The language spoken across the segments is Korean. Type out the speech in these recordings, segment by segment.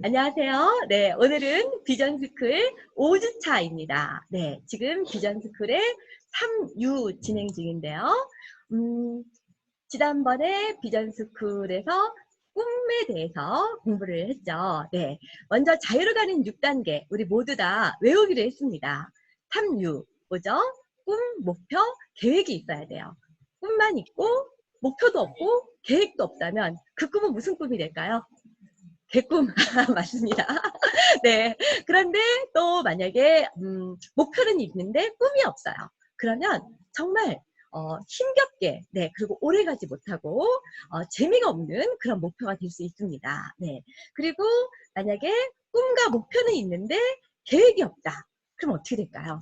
안녕하세요. 네, 오늘은 비전스쿨 5주차입니다. 네, 지금 비전스쿨의 3유 진행 중인데요. 지난번에 비전스쿨에서 꿈에 대해서 공부를 했죠. 네, 먼저 자유로 가는 6단계 우리 모두 다 외우기로 했습니다. 3유, 뭐죠? 꿈, 목표, 계획이 있어야 돼요. 꿈만 있고 목표도 없고 계획도 없다면 그 꿈은 무슨 꿈이 될까요? 개꿈 맞습니다. 네. 그런데 또 만약에 목표는 있는데 꿈이 없어요. 그러면 정말 힘겹게 그리고 오래가지 못하고 재미가 없는 그런 목표가 될 수 있습니다. 네. 그리고 만약에 꿈과 목표는 있는데 계획이 없다. 그럼 어떻게 될까요?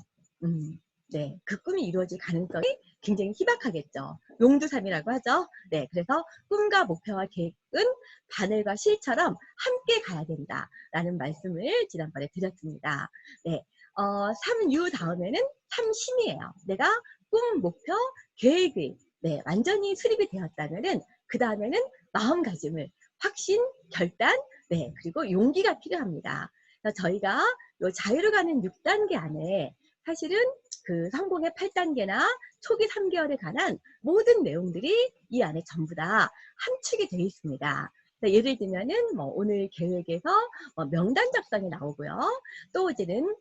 네. 그 꿈이 이루어질 가능성이 굉장히 희박하겠죠. 용두삼이라고 하죠. 네. 그래서 꿈과 목표와 계획은 바늘과 실처럼 함께 가야 된다라는 말씀을 지난번에 드렸습니다. 네, 3유 다음에는 3심이에요. 내가 꿈, 목표, 계획이 완전히 수립이 되었다면은 그 다음에는 마음가짐을 확신, 결단, 그리고 용기가 필요합니다. 그래서 저희가 요 자유로 가는 6단계 안에 사실은 그 성공의 8단계나 초기 3개월에 관한 모든 내용들이 이 안에 전부 다 함축이 되어 있습니다. 예를 들면은 뭐 오늘 계획에서 명단 작성이 나오고요. 또 이제는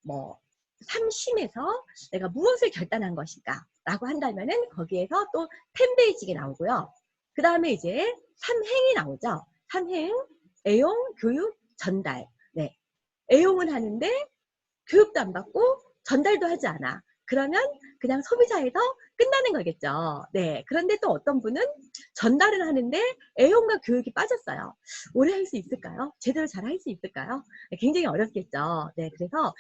뭐 3심에서 내가 무엇을 결단한 것인가 라고 한다면은 거기에서 또 10베이직이 나오고요. 그 다음에 이제 3행이 나오죠. 3행, 애용, 교육, 전달. 네. 애용은 하는데 교육도 안 받고 전달도 하지 않아. 그러면 그냥 소비자에서 끝나는 거겠죠. 네. 그런데 또 어떤 분은 전달을 하는데 애용과 교육이 빠졌어요. 오래 할 수 있을까요? 제대로 잘 할 수 있을까요? 네, 굉장히 어렵겠죠. 네. 그래서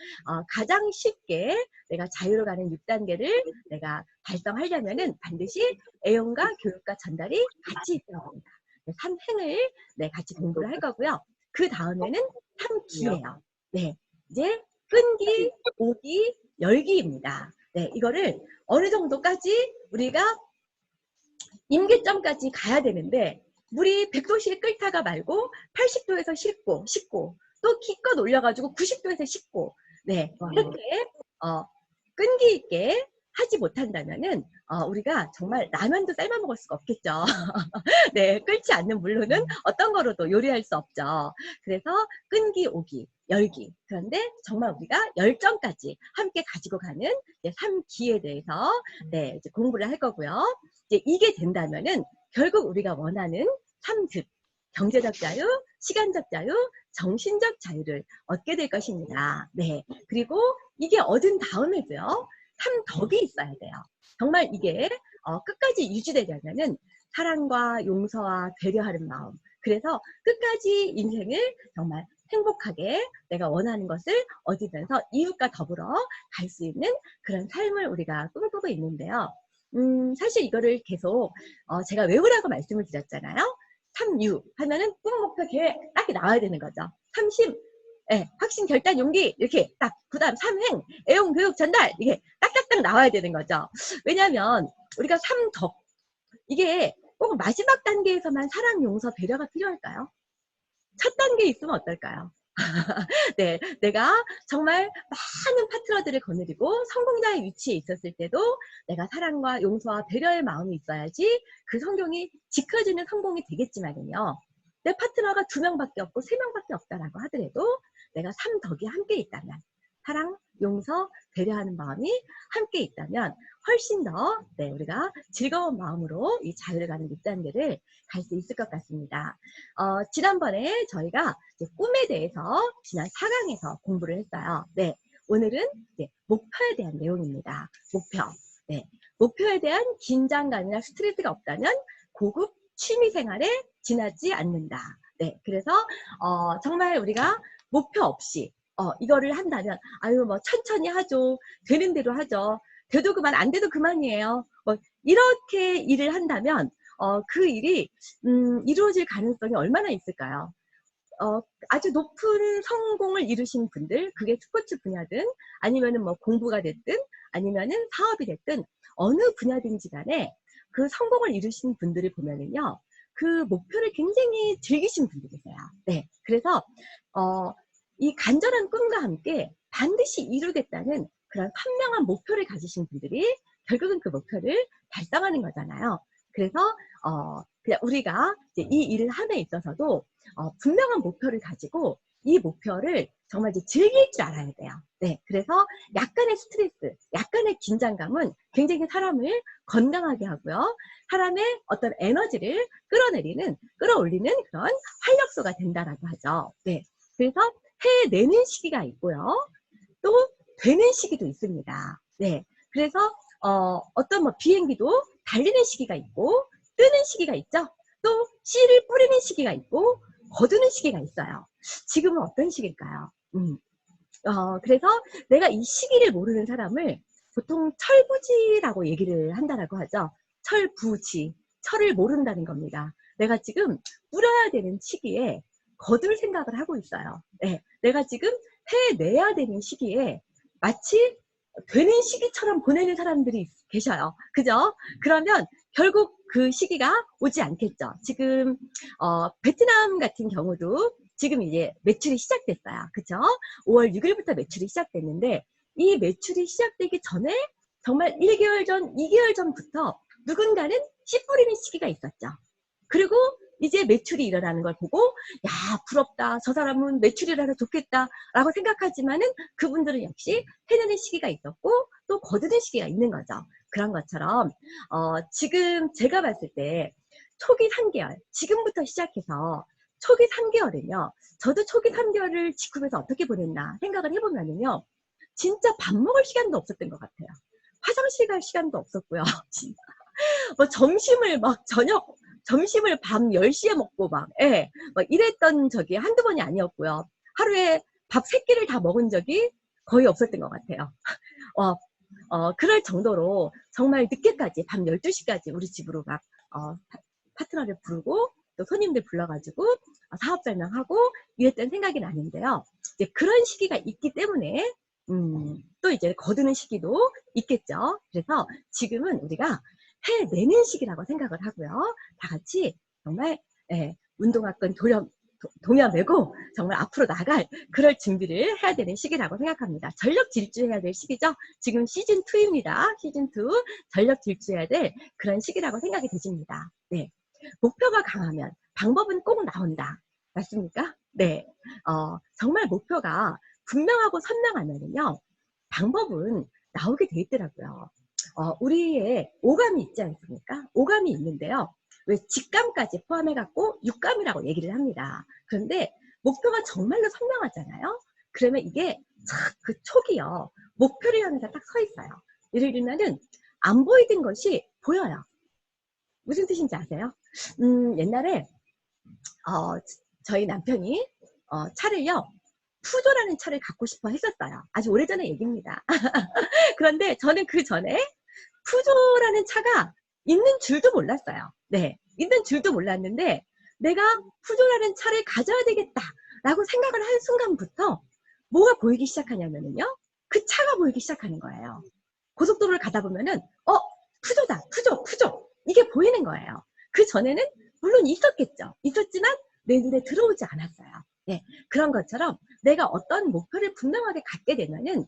가장 쉽게 내가 자유로 가는 6단계를 내가 달성하려면은 반드시 애용과 교육과 전달이 같이 있어야 됩니다. 3행을 같이 공부를 할 거고요. 그 다음에는 3기예요. 네. 이제 끈기, 오기, 열기입니다. 네, 이거를 어느 정도까지 우리가 임계점까지 가야 되는데 물이 100도씨 끓다가 말고 80도에서 식고 또 기껏 올려가지고 90도에서 식고 이렇게 끈기 있게 하지 못한다면은 우리가 정말 라면도 삶아 먹을 수가 없겠죠. 네, 끓지 않는 물로는 어떤 거로도 요리할 수 없죠. 그래서 끈기, 오기, 열기. 그런데 정말 우리가 열정까지 함께 가지고 가는 3기에 대해서 이제 공부를 할 거고요. 이제 이게 된다면은 결국 우리가 원하는 3득, 경제적 자유, 시간적 자유, 정신적 자유를 얻게 될 것입니다. 네. 그리고 이게 얻은 다음에도요, 3덕이 있어야 돼요. 정말 이게 끝까지 유지되려면은 사랑과 용서와 배려하는 마음. 그래서 끝까지 인생을 정말 행복하게 내가 원하는 것을 얻으면서 이웃과 더불어 갈 수 있는 그런 삶을 우리가 꿈꾸고 있는데요. 사실 이거를 계속 제가 외우라고 말씀을 드렸잖아요. 3유 하면은 꿈, 목표, 계획 딱 나와야 되는 거죠. 3심, 확신, 결단, 용기 이렇게 딱 그 다음 3행, 애용, 교육, 전달 이게 딱딱딱 나와야 되는 거죠. 왜냐하면 우리가 3덕 이게 꼭 마지막 단계에서만 사랑, 용서, 배려가 필요할까요? 첫 단계에 있으면 어떨까요? 네, 내가 정말 많은 파트너들을 거느리고 성공자의 위치에 있었을 때도 내가 사랑과 용서와 배려의 마음이 있어야지 그 성공이 지켜지는 성공이 되겠지만요. 내 파트너가 2명밖에 없고 3명밖에 없다라고 하더라도 내가 3덕이 함께 있다면 사랑, 용서, 배려하는 마음이 함께 있다면 훨씬 더 우리가 즐거운 마음으로 이 자유를 가는 6단계를 갈 수 있을 것 같습니다. 지난번에 저희가 꿈에 대해서 지난 4강에서 공부를 했어요. 네, 오늘은 목표에 대한 내용입니다. 목표. 네, 목표에 대한 긴장감이나 스트레스가 없다면 고급 취미생활에 지나지 않는다. 네, 그래서 정말 우리가 목표 없이 이거를 한다면 아유 뭐 천천히 하죠. 되는 대로 하죠. 돼도 그만 안 돼도 그만이에요. 뭐 이렇게 일을 한다면 그 일이 이루어질 가능성이 얼마나 있을까요? 아주 높은 성공을 이루신 분들, 그게 스포츠 분야든 아니면은 뭐 공부가 됐든 아니면은 사업이 됐든 어느 분야든지 간에 그 성공을 이루신 분들을 보면은요, 그 목표를 굉장히 즐기신 분들이세요. 네. 그래서, 이 간절한 꿈과 함께 반드시 이루겠다는 그런 선명한 목표를 가지신 분들이 결국은 그 목표를 달성하는 거잖아요. 그래서, 그냥 우리가 이제 이 일을 함에 있어서도, 분명한 목표를 가지고 이 목표를 정말 이제 즐길 줄 알아야 돼요. 네. 그래서 약간의 스트레스, 약간의 긴장감은 굉장히 사람을 건강하게 하고요. 사람의 어떤 에너지를 끌어올리는 그런 활력소가 된다라고 하죠. 네. 그래서 해내는 시기가 있고요. 또 되는 시기도 있습니다. 네. 그래서 어떤 뭐 비행기도 달리는 시기가 있고 뜨는 시기가 있죠. 또 씨를 뿌리는 시기가 있고 거두는 시기가 있어요. 지금은 어떤 시기일까요? 그래서 내가 이 시기를 모르는 사람을 보통 철부지라고 얘기를 한다라고 하죠. 철부지. 철을 모른다는 겁니다. 내가 지금 뿌려야 되는 시기에 거둘 생각을 하고 있어요. 네, 내가 지금 해내야 되는 시기에 마치 되는 시기처럼 보내는 사람들이 계셔요. 그죠? 그러면 결국 그 시기가 오지 않겠죠. 지금 베트남 같은 경우도 지금 이제 매출이 시작됐어요. 그죠? 5월 6일부터 매출이 시작됐는데 이 매출이 시작되기 전에 정말 1개월 전, 2개월 전부터 누군가는 씨 뿌리는 시기가 있었죠. 그리고 이제 매출이 일어나는 걸 보고 야 부럽다 저 사람은 매출이라도 좋겠다 라고 생각하지만은 그분들은 역시 해내는 시기가 있었고 또 거두는 시기가 있는 거죠. 그런 것처럼 지금 제가 봤을 때 초기 3개월 지금부터 시작해서 초기 3개월은요 저도 초기 3개월을 직후에서 어떻게 보냈나 생각을 해보면은요 진짜 밥 먹을 시간도 없었던 것 같아요. 화장실 갈 시간도 없었고요. 뭐 점심을 밤 10시에 먹고 예, 뭐 이랬던 적이 한두 번이 아니었고요. 하루에 밥 3끼를 다 먹은 적이 거의 없었던 것 같아요. 그럴 정도로 정말 늦게까지 밤 12시까지 우리 집으로 파트너를 부르고 또 손님들 불러가지고 사업 설명하고 이랬던 생각이 나는데요. 이제 그런 시기가 있기 때문에 또 이제 거두는 시기도 있겠죠. 그래서 지금은 우리가 해내는 시기라고 생각을 하고요. 다 같이 정말 운동화끈 동여매고 정말 앞으로 나갈 그럴 준비를 해야 되는 시기라고 생각합니다. 전력 질주해야 될 시기죠. 지금 시즌2입니다. 시즌2 전력 질주해야 될 그런 시기라고 생각이 되십니다. 네. 목표가 강하면 방법은 꼭 나온다. 맞습니까? 네. 정말 목표가 분명하고 선명하면요. 방법은 나오게 돼 있더라고요. 우리의 오감이 있지 않습니까? 오감이 있는데요. 왜 직감까지 포함해갖고 육감이라고 얘기를 합니다. 그런데 목표가 정말로 선명하잖아요. 그러면 이게 그 촉이요. 목표를 향해서 딱 서 있어요. 예를 들면은 안 보이던 것이 보여요. 무슨 뜻인지 아세요? 옛날에 저희 남편이 차를요. 푸조라는 차를 갖고 싶어 했었어요. 아주 오래전의 얘기입니다. 그런데 저는 그 전에 푸조라는 차가 있는 줄도 몰랐어요. 네, 있는 줄도 몰랐는데 내가 푸조라는 차를 가져야 되겠다라고 생각을 한 순간부터 뭐가 보이기 시작하냐면요. 그 차가 보이기 시작하는 거예요. 고속도로를 가다 보면은 푸조다, 푸조 이게 보이는 거예요. 그 전에는 물론 있었겠죠. 있었지만 내 눈에 들어오지 않았어요. 네, 그런 것처럼 내가 어떤 목표를 분명하게 갖게 되면은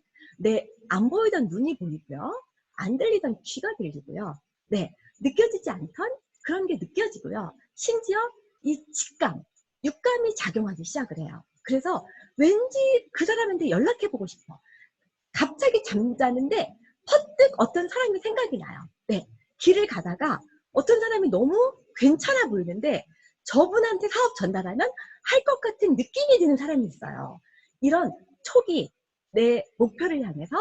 안 보이던 눈이 보이고요. 안 들리던 귀가 들리고요. 네, 느껴지지 않던 그런 게 느껴지고요. 심지어 이 직감, 육감이 작용하기 시작을 해요. 그래서 왠지 그 사람한테 연락해보고 싶어. 갑자기 잠자는데 퍼뜩 어떤 사람이 생각이 나요. 네, 길을 가다가 어떤 사람이 너무 괜찮아 보이는데 저분한테 사업 전달하면 할 것 같은 느낌이 드는 사람이 있어요. 이런 촉이 내 목표를 향해서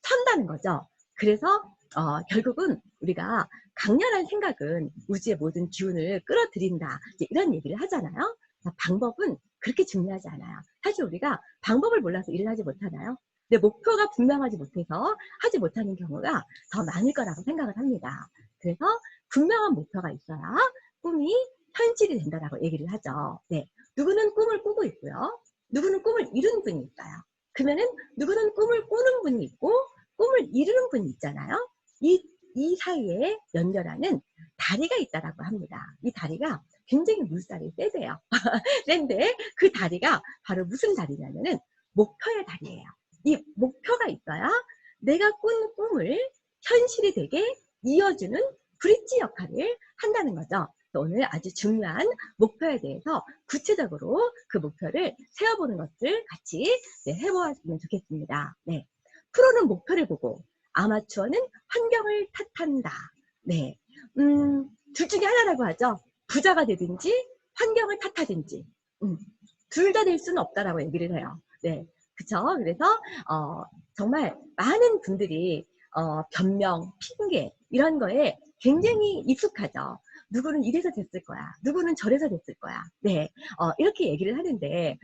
선다는 거죠. 그래서 결국은 우리가 강렬한 생각은 우주의 모든 기운을 끌어들인다. 이런 얘기를 하잖아요. 방법은 그렇게 중요하지 않아요. 사실 우리가 방법을 몰라서 일을 하지 못하나요? 내 목표가 분명하지 못해서 하지 못하는 경우가 더 많을 거라고 생각을 합니다. 그래서 분명한 목표가 있어야 꿈이 현실이 된다라고 얘기를 하죠. 네. 누구는 꿈을 꾸고 있고요. 누구는 꿈을 이루는 분이 있어요. 그러면은 누구는 꿈을 꾸는 분이 있고 꿈을 이루는 분이 있잖아요. 이 사이에 연결하는 다리가 있다라고 합니다. 이 다리가 굉장히 물살이 세대요. 센데 그 다리가 바로 무슨 다리냐면은 목표의 다리예요. 이 목표가 있어야 내가 꾼 꿈을 현실이 되게 이어주는 브릿지 역할을 한다는 거죠. 오늘 아주 중요한 목표에 대해서 구체적으로 그 목표를 세워보는 것을 같이 해보았으면 좋겠습니다. 네. 프로는 목표를 보고 아마추어는 환경을 탓한다. 네. 둘 중에 하나라고 하죠. 부자가 되든지 환경을 탓하든지 둘 다 될 수는 없다라고 얘기를 해요. 네. 그쵸? 그래서 정말 많은 분들이 변명, 핑계 이런 거에 굉장히 익숙하죠. 누구는 이래서 됐을 거야. 누구는 저래서 됐을 거야. 네. 이렇게 얘기를 하는데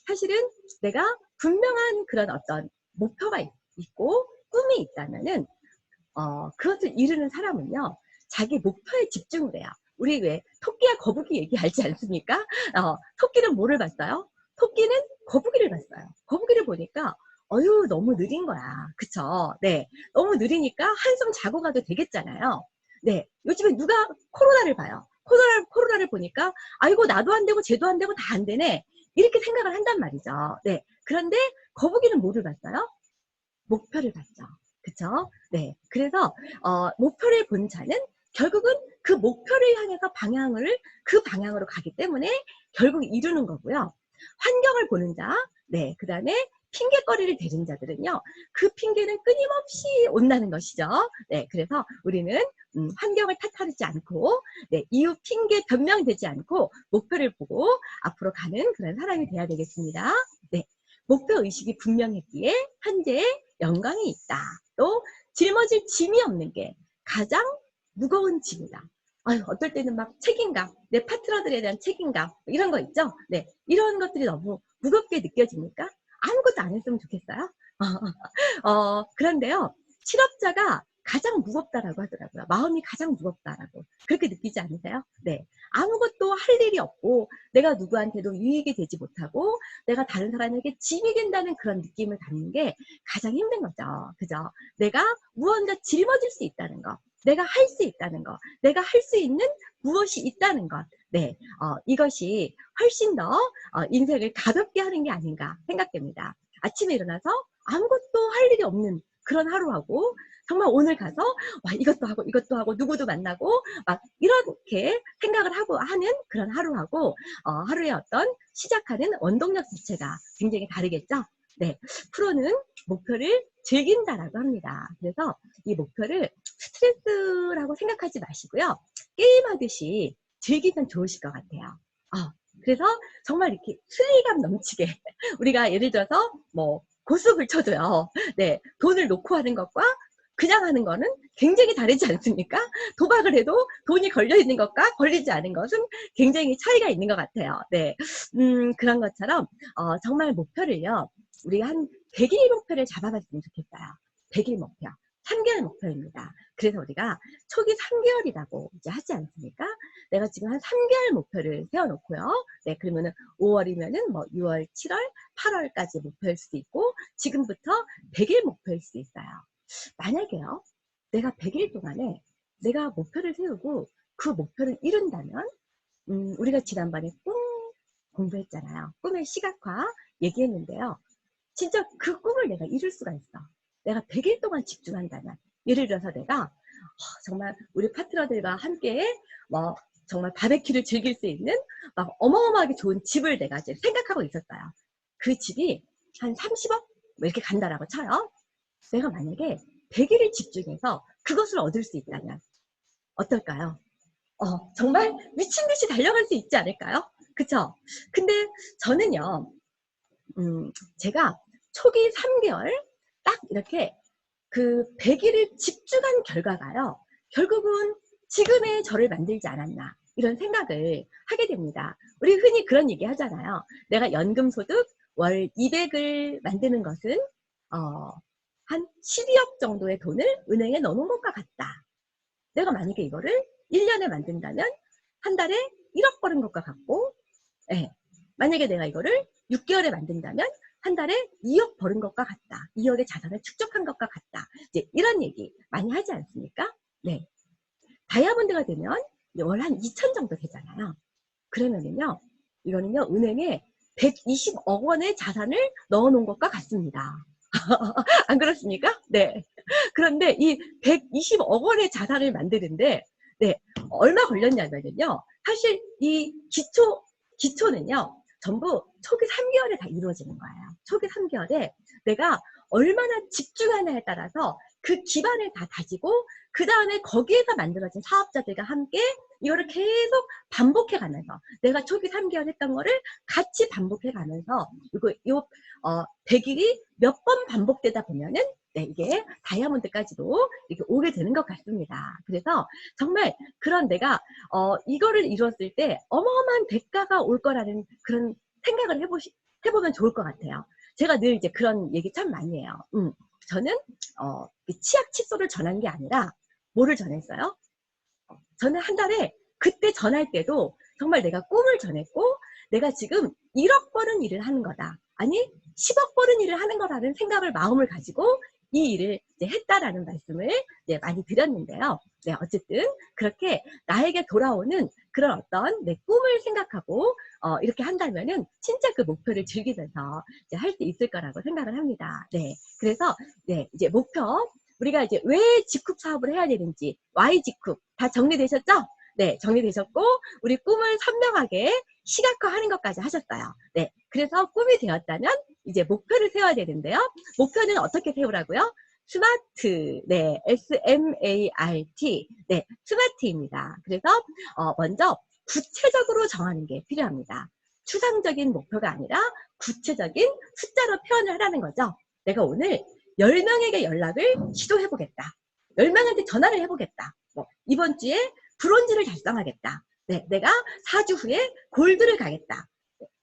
사실은 내가 분명한 그런 어떤 목표가 있고 꿈이 있다면은 그것을 이루는 사람은요, 자기 목표에 집중을 해요. 우리 왜 토끼와 거북이 얘기하지 않습니까? 토끼는 뭐를 봤어요? 토끼는 거북이를 봤어요. 거북이를 보니까 어휴 너무 느린 거야. 그쵸? 네, 너무 느리니까 한숨 자고 가도 되겠잖아요. 네, 요즘에 누가 코로나를 봐요. 코로나를 보니까 아이고 나도 안 되고 쟤도 안 되고 다 안 되네. 이렇게 생각을 한단 말이죠. 네, 그런데 거북이는 뭐를 봤어요? 목표를 봤죠. 그쵸? 네. 그래서, 목표를 본 자는 결국은 그 목표를 향해서 그 방향으로 가기 때문에 결국 이루는 거고요. 환경을 보는 자, 네. 그 다음에 핑계거리를 대는 자들은요, 그 핑계는 끊임없이 온다는 것이죠. 네. 그래서 우리는, 환경을 탓하지 않고, 네. 이유 핑계 변명되지 않고, 목표를 보고 앞으로 가는 그런 사람이 돼야 되겠습니다. 네. 목표 의식이 분명했기에 현재 영광이 있다. 또 짊어질 짐이 없는 게 가장 무거운 짐이다. 아유, 어떨 때는 막 책임감, 내 파트너들에 대한 책임감 이런 거 있죠? 네, 이런 것들이 너무 무겁게 느껴지니까 아무것도 안 했으면 좋겠어요. 그런데요, 실업자가 가장 무겁다라고 하더라고요. 마음이 가장 무겁다라고. 그렇게 느끼지 않으세요? 네. 아무것도 할 일이 없고, 내가 누구한테도 유익이 되지 못하고, 내가 다른 사람에게 짐이 된다는 그런 느낌을 갖는 게 가장 힘든 거죠. 그죠? 내가 무언가 짊어질 수 있다는 거. 내가 할 수 있다는 거. 내가 할 수 있는 무엇이 있다는 것. 네. 이것이 훨씬 더 인생을 가볍게 하는 게 아닌가 생각됩니다. 아침에 일어나서 아무것도 할 일이 없는 그런 하루하고 정말 오늘 가서 와 이것도 하고 누구도 만나고 막 이렇게 생각을 하고 하는 그런 하루하고 하루의 어떤 시작하는 원동력 자체가 굉장히 다르겠죠. 네, 프로는 목표를 즐긴다라고 합니다. 그래서 이 목표를 스트레스라고 생각하지 마시고요. 게임하듯이 즐기면 좋으실 것 같아요. 그래서 정말 이렇게 스릴감 넘치게 우리가 예를 들어서 뭐 고스톱을 쳐도요. 네, 돈을 놓고 하는 것과 그냥 하는 거는 굉장히 다르지 않습니까? 도박을 해도 돈이 걸려 있는 것과 걸리지 않은 것은 굉장히 차이가 있는 것 같아요. 네, 그런 것처럼 정말 목표를요. 우리 한 100일 목표를 잡아봤으면 좋겠어요. 100일 목표. 3개월 목표입니다. 그래서 우리가 초기 3개월이라고 이제 하지 않습니까? 내가 지금 한 3개월 목표를 세워놓고요. 네, 그러면은 5월이면은 뭐 6월, 7월, 8월까지 목표일 수도 있고, 지금부터 100일 목표일 수도 있어요. 만약에요, 내가 100일 동안에 내가 목표를 세우고 그 목표를 이룬다면, 우리가 지난번에 꿈 공부했잖아요. 꿈의 시각화 얘기했는데요. 진짜 그 꿈을 내가 이룰 수가 있어. 내가 100일 동안 집중한다면. 예를 들어서 내가 정말 우리 파트너들과 함께 뭐 정말 바베큐를 즐길 수 있는 막 어마어마하게 좋은 집을 내가 이제 생각하고 있었어요. 그 집이 한 30억? 뭐 이렇게 간다라고 쳐요. 내가 만약에 100일을 집중해서 그것을 얻을 수 있다면 어떨까요? 정말 미친 듯이 달려갈 수 있지 않을까요? 그쵸? 근데 저는요, 제가 초기 3개월 딱 이렇게 그 100일을 집중한 결과가요. 결국은 지금의 저를 만들지 않았나 이런 생각을 하게 됩니다. 우리 흔히 그런 얘기 하잖아요. 내가 연금소득 월 200을 만드는 것은 한 12억 정도의 돈을 은행에 넣어놓은 것과 같다. 내가 만약에 이거를 1년에 만든다면 한 달에 1억 버는 것과 같고, 네. 만약에 내가 이거를 6개월에 만든다면 한 달에 2억 버는 것과 같다. 2억의 자산을 축적한 것과 같다. 이제 이런 얘기 많이 하지 않습니까? 네. 다이아몬드가 되면 월 한 2천 정도 되잖아요. 그러면은요, 이거는요, 은행에 120억 원의 자산을 넣어놓은 것과 같습니다. 안 그렇습니까? 네. 그런데 이 120억 원의 자산을 만드는데, 네, 얼마 걸렸냐면요. 사실 이 기초는요, 전부 초기 3개월에 다 이루어지는 거예요. 초기 3개월에 내가 얼마나 집중하냐에 따라서 그 기반을 다 다지고, 그 다음에 거기에서 만들어진 사업자들과 함께 이거를 계속 반복해 가면서, 내가 초기 3개월 했던 거를 같이 반복해 가면서, 요 100일이 몇 번 반복되다 보면은, 네, 이게 다이아몬드까지도 이렇게 오게 되는 것 같습니다. 그래서 정말 그런 내가 이거를 이뤘을 때 어마어마한 대가가 올 거라는 그런 생각을 해보면 좋을 것 같아요. 제가 늘 이제 그런 얘기 참 많이 해요. 저는 치약 칫솔을 전한 게 아니라 뭐를 전했어요? 저는 한 달에 그때 전할 때도 정말 내가 꿈을 전했고, 내가 지금 1억 버는 일을 하는 거다. 아니 10억 버는 일을 하는 거라는 생각을, 마음을 가지고 이 일을 이제 했다라는 말씀을 이제 많이 드렸는데요. 네, 어쨌든 그렇게 나에게 돌아오는 그런 어떤 내 꿈을 생각하고 이렇게 한다면은 진짜 그 목표를 즐기면서 이제 할 수 있을 거라고 생각을 합니다. 네, 그래서 네, 이제 목표, 우리가 이제 왜 직급 사업을 해야 되는지, Y 직급 다 정리되셨죠? 네, 정리되셨고, 우리 꿈을 선명하게 시각화하는 것까지 하셨어요. 네, 그래서 꿈이 되었다면 이제 목표를 세워야 되는데요. 목표는 어떻게 세우라고요? 스마트, 네, SMART, 네, 스마트입니다. 그래서 먼저 구체적으로 정하는 게 필요합니다. 추상적인 목표가 아니라 구체적인 숫자로 표현을 하라는 거죠. 내가 오늘 10명에게 연락을 시도해보겠다. 10명한테 전화를 해보겠다. 이번 주에 브론즈를 달성하겠다. 네, 내가 4주 후에 골드를 가겠다.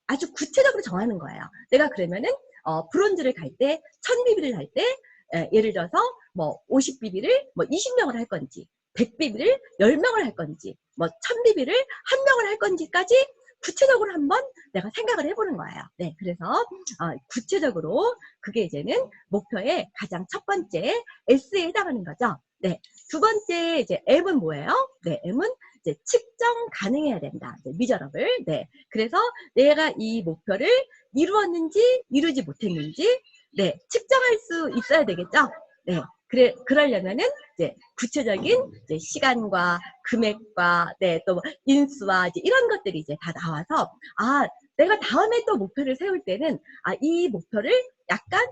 아주 구체적으로 정하는 거예요. 내가 그러면은 브론즈를 갈 때, 1000BB를 할 때, 예를 들어서 뭐 50BB를 뭐 20명을 할 건지, 100BB를 10명을 할 건지, 뭐 1000BB를 1명을 할 건지까지 구체적으로 한번 내가 생각을 해보는 거예요. 네, 그래서 구체적으로 그게 이제는 목표의 가장 첫 번째 S에 해당하는 거죠. 네, 두 번째 이제 M은 뭐예요? 네, M은 이제 측정 가능해야 된다. 미저러블. 네, 그래서 내가 이 목표를 이루었는지 이루지 못했는지, 네, 측정할 수 있어야 되겠죠. 네, 그러려면은 이제 구체적인 이제 시간과 금액과, 네, 또 인수와 이제 이런 것들이 이제 다 나와서, 내가 다음에 또 목표를 세울 때는 이 목표를 약간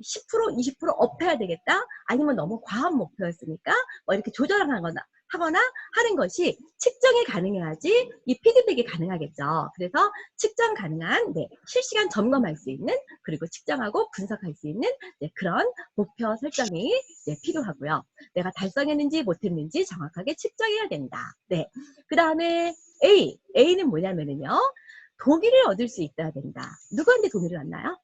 10%, 20% 업해야 되겠다. 아니면 너무 과한 목표였으니까 뭐 이렇게 조절하거나 하는 것이 측정이 가능해야지 이 피드백이 가능하겠죠. 그래서 측정 가능한, 네, 실시간 점검할 수 있는, 그리고 측정하고 분석할 수 있는, 네, 그런 목표 설정이 네, 필요하고요. 내가 달성했는지 못했는지 정확하게 측정해야 된다. 네, 그 다음에 A는 뭐냐면은요, 동의를 얻을 수 있어야 된다. 누구한테 동의를 얻나요?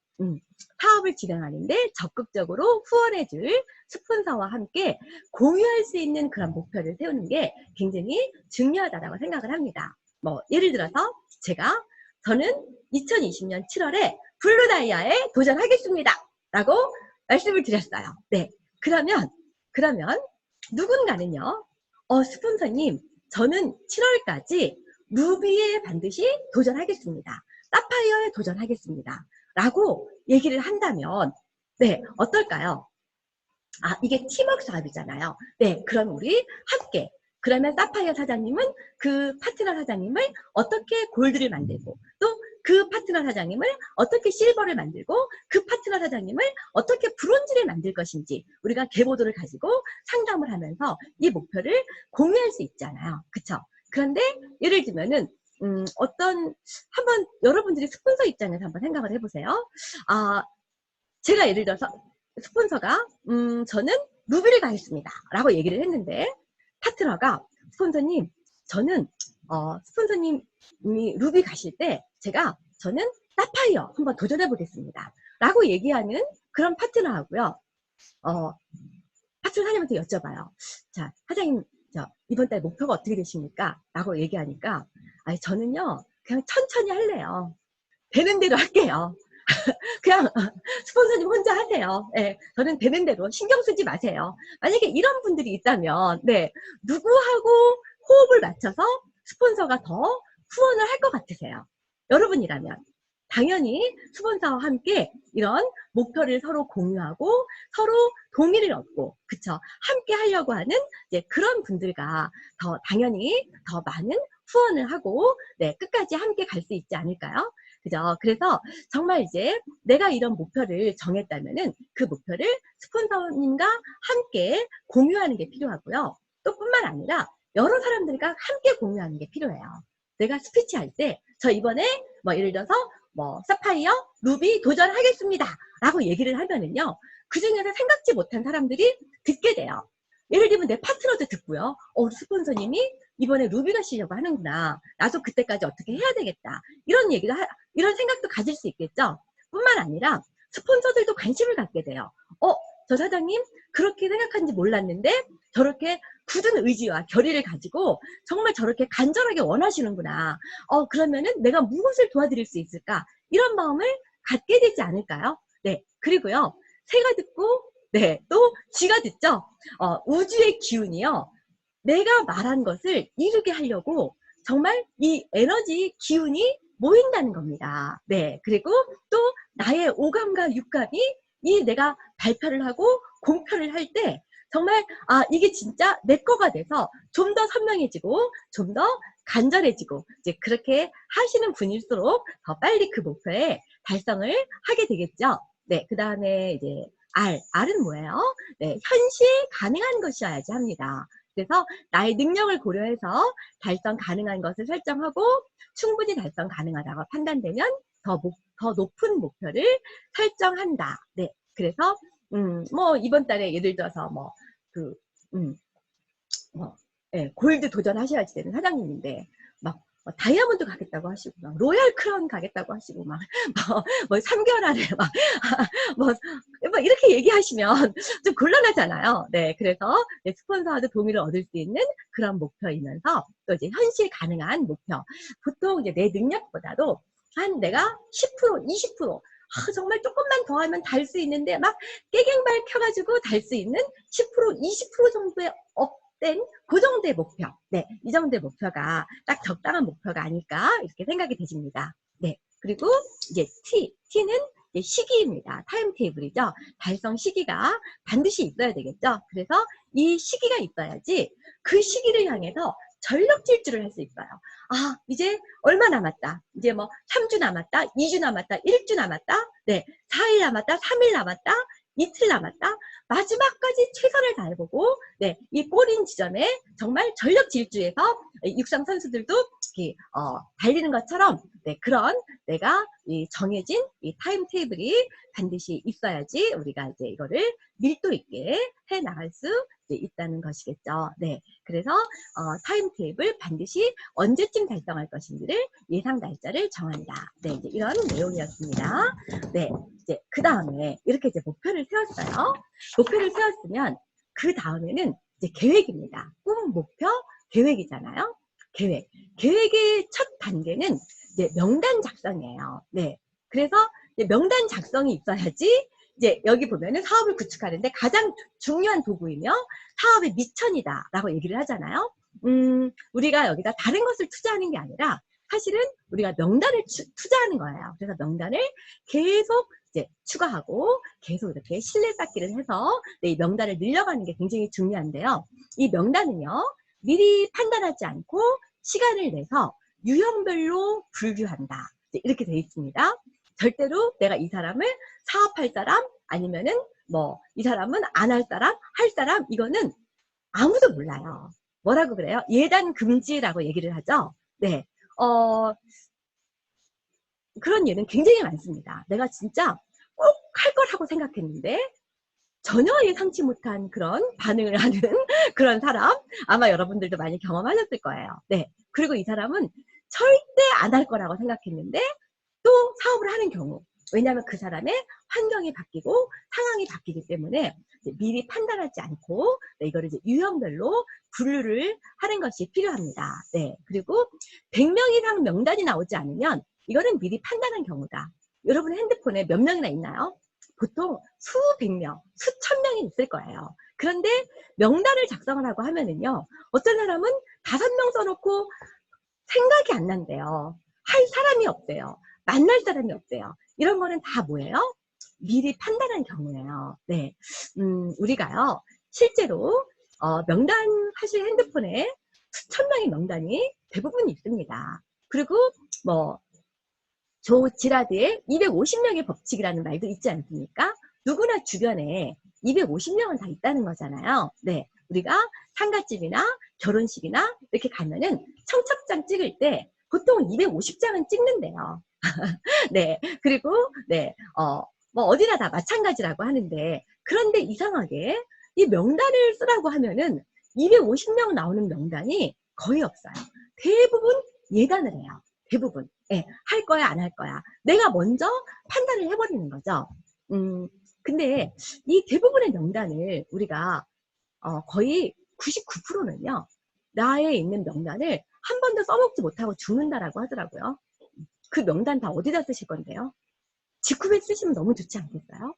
사업을 진행하는데 적극적으로 후원해줄 스폰서와 함께 공유할 수 있는 그런 목표를 세우는 게 굉장히 중요하다고 생각을 합니다. 뭐 예를 들어서 저는 2020년 7월에 블루다이아에 도전하겠습니다 라고 말씀을 드렸어요. 네, 그러면 누군가는요, 스폰서님, 저는 7월까지 루비에 반드시 도전하겠습니다. 사파이어에 도전하겠습니다. 라고 얘기를 한다면, 네, 어떨까요? 이게 팀워크 사업이잖아요. 네, 그럼 우리 함께. 그러면 사파이어 사장님은 그 파트너 사장님을 어떻게 골드를 만들고, 또 그 파트너 사장님을 어떻게 실버를 만들고, 그 파트너 사장님을 어떻게 브론즈를 만들 것인지 우리가 계보도를 가지고 상담을 하면서 이 목표를 공유할 수 있잖아요. 그쵸? 그런데 예를 들면은 한번 여러분들이 스폰서 입장에서 한번 생각을 해보세요. 제가 예를 들어서 스폰서가 저는 루비를 가겠습니다 라고 얘기를 했는데, 파트너가 스폰서님, 저는 스폰서님이 루비 가실 때 저는 사파이어 한번 도전해 보겠습니다 라고 얘기하는 그런 파트너하고요, 파트너 사장님한테 여쭤봐요. 자, 사장님, 이번 달 목표가 어떻게 되십니까? 라고 얘기하니까, 저는요 그냥 천천히 할래요. 되는 대로 할게요. 그냥 스폰서님 혼자 하세요. 네, 저는 되는 대로 신경 쓰지 마세요. 만약에 이런 분들이 있다면, 네, 누구하고 호흡을 맞춰서 스폰서가 더 후원을 할 것 같으세요? 여러분이라면. 당연히 스폰서와 함께 이런 목표를 서로 공유하고 서로 동의를 얻고, 그쵸? 함께 하려고 하는 이제 그런 분들과 더 당연히 더 많은 후원을 하고, 네, 끝까지 함께 갈 수 있지 않을까요? 그죠? 그래서 정말 이제 내가 이런 목표를 정했다면은 그 목표를 스폰서님과 함께 공유하는 게 필요하고요. 또 뿐만 아니라 여러 사람들과 함께 공유하는 게 필요해요. 내가 스피치 할 때, 저 이번에 뭐 예를 들어서 뭐 사파이어, 루비 도전하겠습니다 라고 얘기를 하면은요, 그 중에서 생각지 못한 사람들이 듣게 돼요. 예를 들면 내 파트너도 듣고요, 스폰서님이 이번에 루비가 시려고 하는구나, 나도 그때까지 어떻게 해야 되겠다, 이런 얘기도 이런 생각도 가질 수 있겠죠. 뿐만 아니라 스폰서들도 관심을 갖게 돼요. 저 사장님 그렇게 생각하는지 몰랐는데 저렇게 굳은 의지와 결의를 가지고 정말 저렇게 간절하게 원하시는구나. 그러면은 내가 무엇을 도와드릴 수 있을까? 이런 마음을 갖게 되지 않을까요? 네. 그리고요, 새가 듣고, 네, 또 쥐가 듣죠? 우주의 기운이요, 내가 말한 것을 이루게 하려고 정말 이 에너지 기운이 모인다는 겁니다. 네. 그리고 또 나의 오감과 육감이 이 내가 발표를 하고 공표를 할 때 정말 이게 진짜 내 거가 돼서 좀 더 선명해지고 좀 더 간절해지고, 이제 그렇게 하시는 분일수록 더 빨리 그 목표에 달성을 하게 되겠죠. 네. 그 다음에 이제 R은 뭐예요? 네. 현실 가능한 것이어야지 합니다. 그래서 나의 능력을 고려해서 달성 가능한 것을 설정하고 충분히 달성 가능하다고 판단되면 더 높은 목표를 설정한다. 네. 그래서 뭐 이번 달에 예를 들어서 골드 도전하셔야지 되는 사장님인데 막 다이아몬드 가겠다고 하시고, 막 로얄 크라운 가겠다고 하시고, 막 3개월 안에 뭐 이렇게 얘기하시면 좀 곤란하잖아요. 네, 그래서 스폰서와도 동의를 얻을 수 있는 그런 목표이면서 또 이제 현실 가능한 목표. 보통 이제 내 능력보다도 한 내가 10%, 20%, 정말 조금만 더 하면 달 수 있는데 막 깨갱발 켜가지고 달 수 있는 10%, 20% 정도의 업된 그 정도의 목표. 네, 이 정도의 목표가 딱 적당한 목표가 아닐까 이렇게 생각이 되십니다. 네, 그리고 이제 T는 이제 시기입니다. 타임 테이블이죠. 달성 시기가 반드시 있어야 되겠죠. 그래서 이 시기가 있어야지 그 시기를 향해서 전력 질주를 할 수 있어요. 이제 얼마 남았다. 이제 뭐 3주 남았다, 2주 남았다, 1주 남았다, 네, 4일 남았다, 3일 남았다, 이틀 남았다. 마지막까지 최선을 다해보고, 네, 이 골인 지점에 정말 전력 질주해서 육상 선수들도 달리는 것처럼, 네, 그런 내가 정해진 이 타임 테이블이 반드시 있어야지 우리가 이제 이거를 밀도 있게 해 나갈 수 있다는 것이겠죠. 네, 그래서 타임 테이블 반드시 언제쯤 달성할 것인지를 예상 날짜를 정한다. 네, 이제 이런 내용이었습니다. 네, 이제 그 다음에 이렇게 이제 목표를 세웠어요. 목표를 세웠으면 그 다음에는 이제 계획입니다. 꿈, 목표, 계획이잖아요. 계획의 첫 단계는 이제 명단 작성이에요. 네, 그래서 이제 명단 작성이 있어야지 이제 여기 보면은 사업을 구축하는데 가장 중요한 도구이며 사업의 미천이다라고 얘기를 하잖아요. 우리가 여기다 다른 것을 투자하는 게 아니라 사실은 우리가 명단을 투자하는 거예요. 그래서 명단을 계속 이제 추가하고 계속 이렇게 신뢰 쌓기를 해서 이 명단을 늘려가는 게 굉장히 중요한데요. 이 명단은요, 미리 판단하지 않고 시간을 내서 유형별로 분류한다. 이렇게 되어 있습니다. 절대로 내가 이 사람을 사업할 사람, 아니면은 뭐 이 사람은 안 할 사람, 할 사람, 이거는 아무도 몰라요. 뭐라고 그래요? 예단 금지라고 얘기를 하죠. 네, 그런 예는 굉장히 많습니다. 내가 진짜 꼭 할 거라고 생각했는데 전혀 예상치 못한 그런 반응을 하는 그런 사람, 아마 여러분들도 많이 경험하셨을 거예요. 네, 그리고 이 사람은 절대 안 할 거라고 생각했는데 또 사업을 하는 경우, 왜냐하면 그 사람의 환경이 바뀌고 상황이 바뀌기 때문에 미리 판단하지 않고 이거를 이제 유형별로 분류를 하는 것이 필요합니다. 네, 그리고 100명 이상 명단이 나오지 않으면 이거는 미리 판단한 경우다. 여러분 핸드폰에 몇 명이나 있나요? 보통 수백 명, 수천 명이 있을 거예요. 그런데 명단을 작성을 하고 하면은요, 어떤 사람은 5명 써놓고 생각이 안 난대요. 할 사람이 없대요. 만날 사람이 없대요. 이런 거는 다 뭐예요? 미리 판단한 경우예요. 네. 우리가요, 실제로, 명단, 사실 핸드폰에 수천 명의 명단이 대부분 있습니다. 그리고, 뭐, 조 지라드의 250명의 법칙이라는 말도 있지 않습니까? 누구나 주변에 250명은 다 있다는 거잖아요. 네. 우리가 상갓집이나 결혼식이나 이렇게 가면은 청첩장 찍을 때 보통 250장은 찍는데요. 네. 그리고, 네. 뭐 어디나 다 마찬가지라고 하는데, 그런데 이상하게 이 명단을 쓰라고 하면은 250명 나오는 명단이 거의 없어요. 대부분 예단을 해요. 대부분. 예, 할 거야, 안 할 거야. 내가 먼저 판단을 해버리는 거죠. 근데 이 대부분의 명단을 우리가 거의 99%는요, 나에 있는 명단을 한 번도 써먹지 못하고 죽는다라고 하더라고요. 그 명단 다 어디다 쓰실 건데요? 직후에 쓰시면 너무 좋지 않겠어요?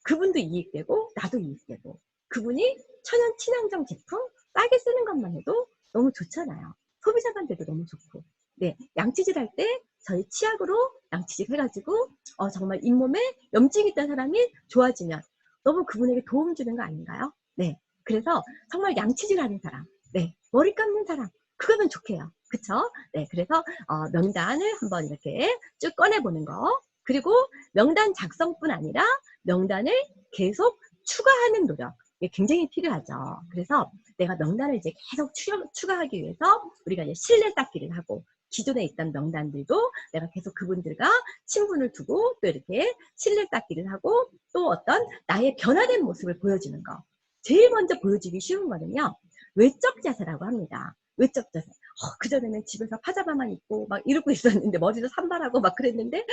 그분도 이익되고 나도 이익되고, 그분이 천연 친환경 제품 싸게 쓰는 것만 해도 너무 좋잖아요. 소비자한테도 너무 좋고. 네, 양치질 할 때 저희 치약으로 양치질 해가지고 정말 잇몸에 염증이 있던 사람이 좋아지면 너무 그분에게 도움 주는 거 아닌가요? 네, 그래서 정말 양치질 하는 사람, 네, 머리 감는 사람, 그거면 좋게요. 그쵸? 네, 그래서 명단을 한번 이렇게 쭉 꺼내보는 거. 그리고 명단 작성뿐 아니라 명단을 계속 추가하는 노력, 이게 굉장히 필요하죠. 그래서 내가 명단을 이제 계속 추가하기 위해서 우리가 이제 신뢰 쌓기를 하고, 기존에 있던 명단들도 내가 계속 그분들과 친분을 두고 또 이렇게 신뢰 쌓기를 하고, 또 어떤 나의 변화된 모습을 보여주는 거. 제일 먼저 보여주기 쉬운 거는요, 외적 자세라고 합니다. 외적 자세. 그전에는 집에서 파자마만 입고 막 이러고 있었는데, 머리도 산발하고 막 그랬는데,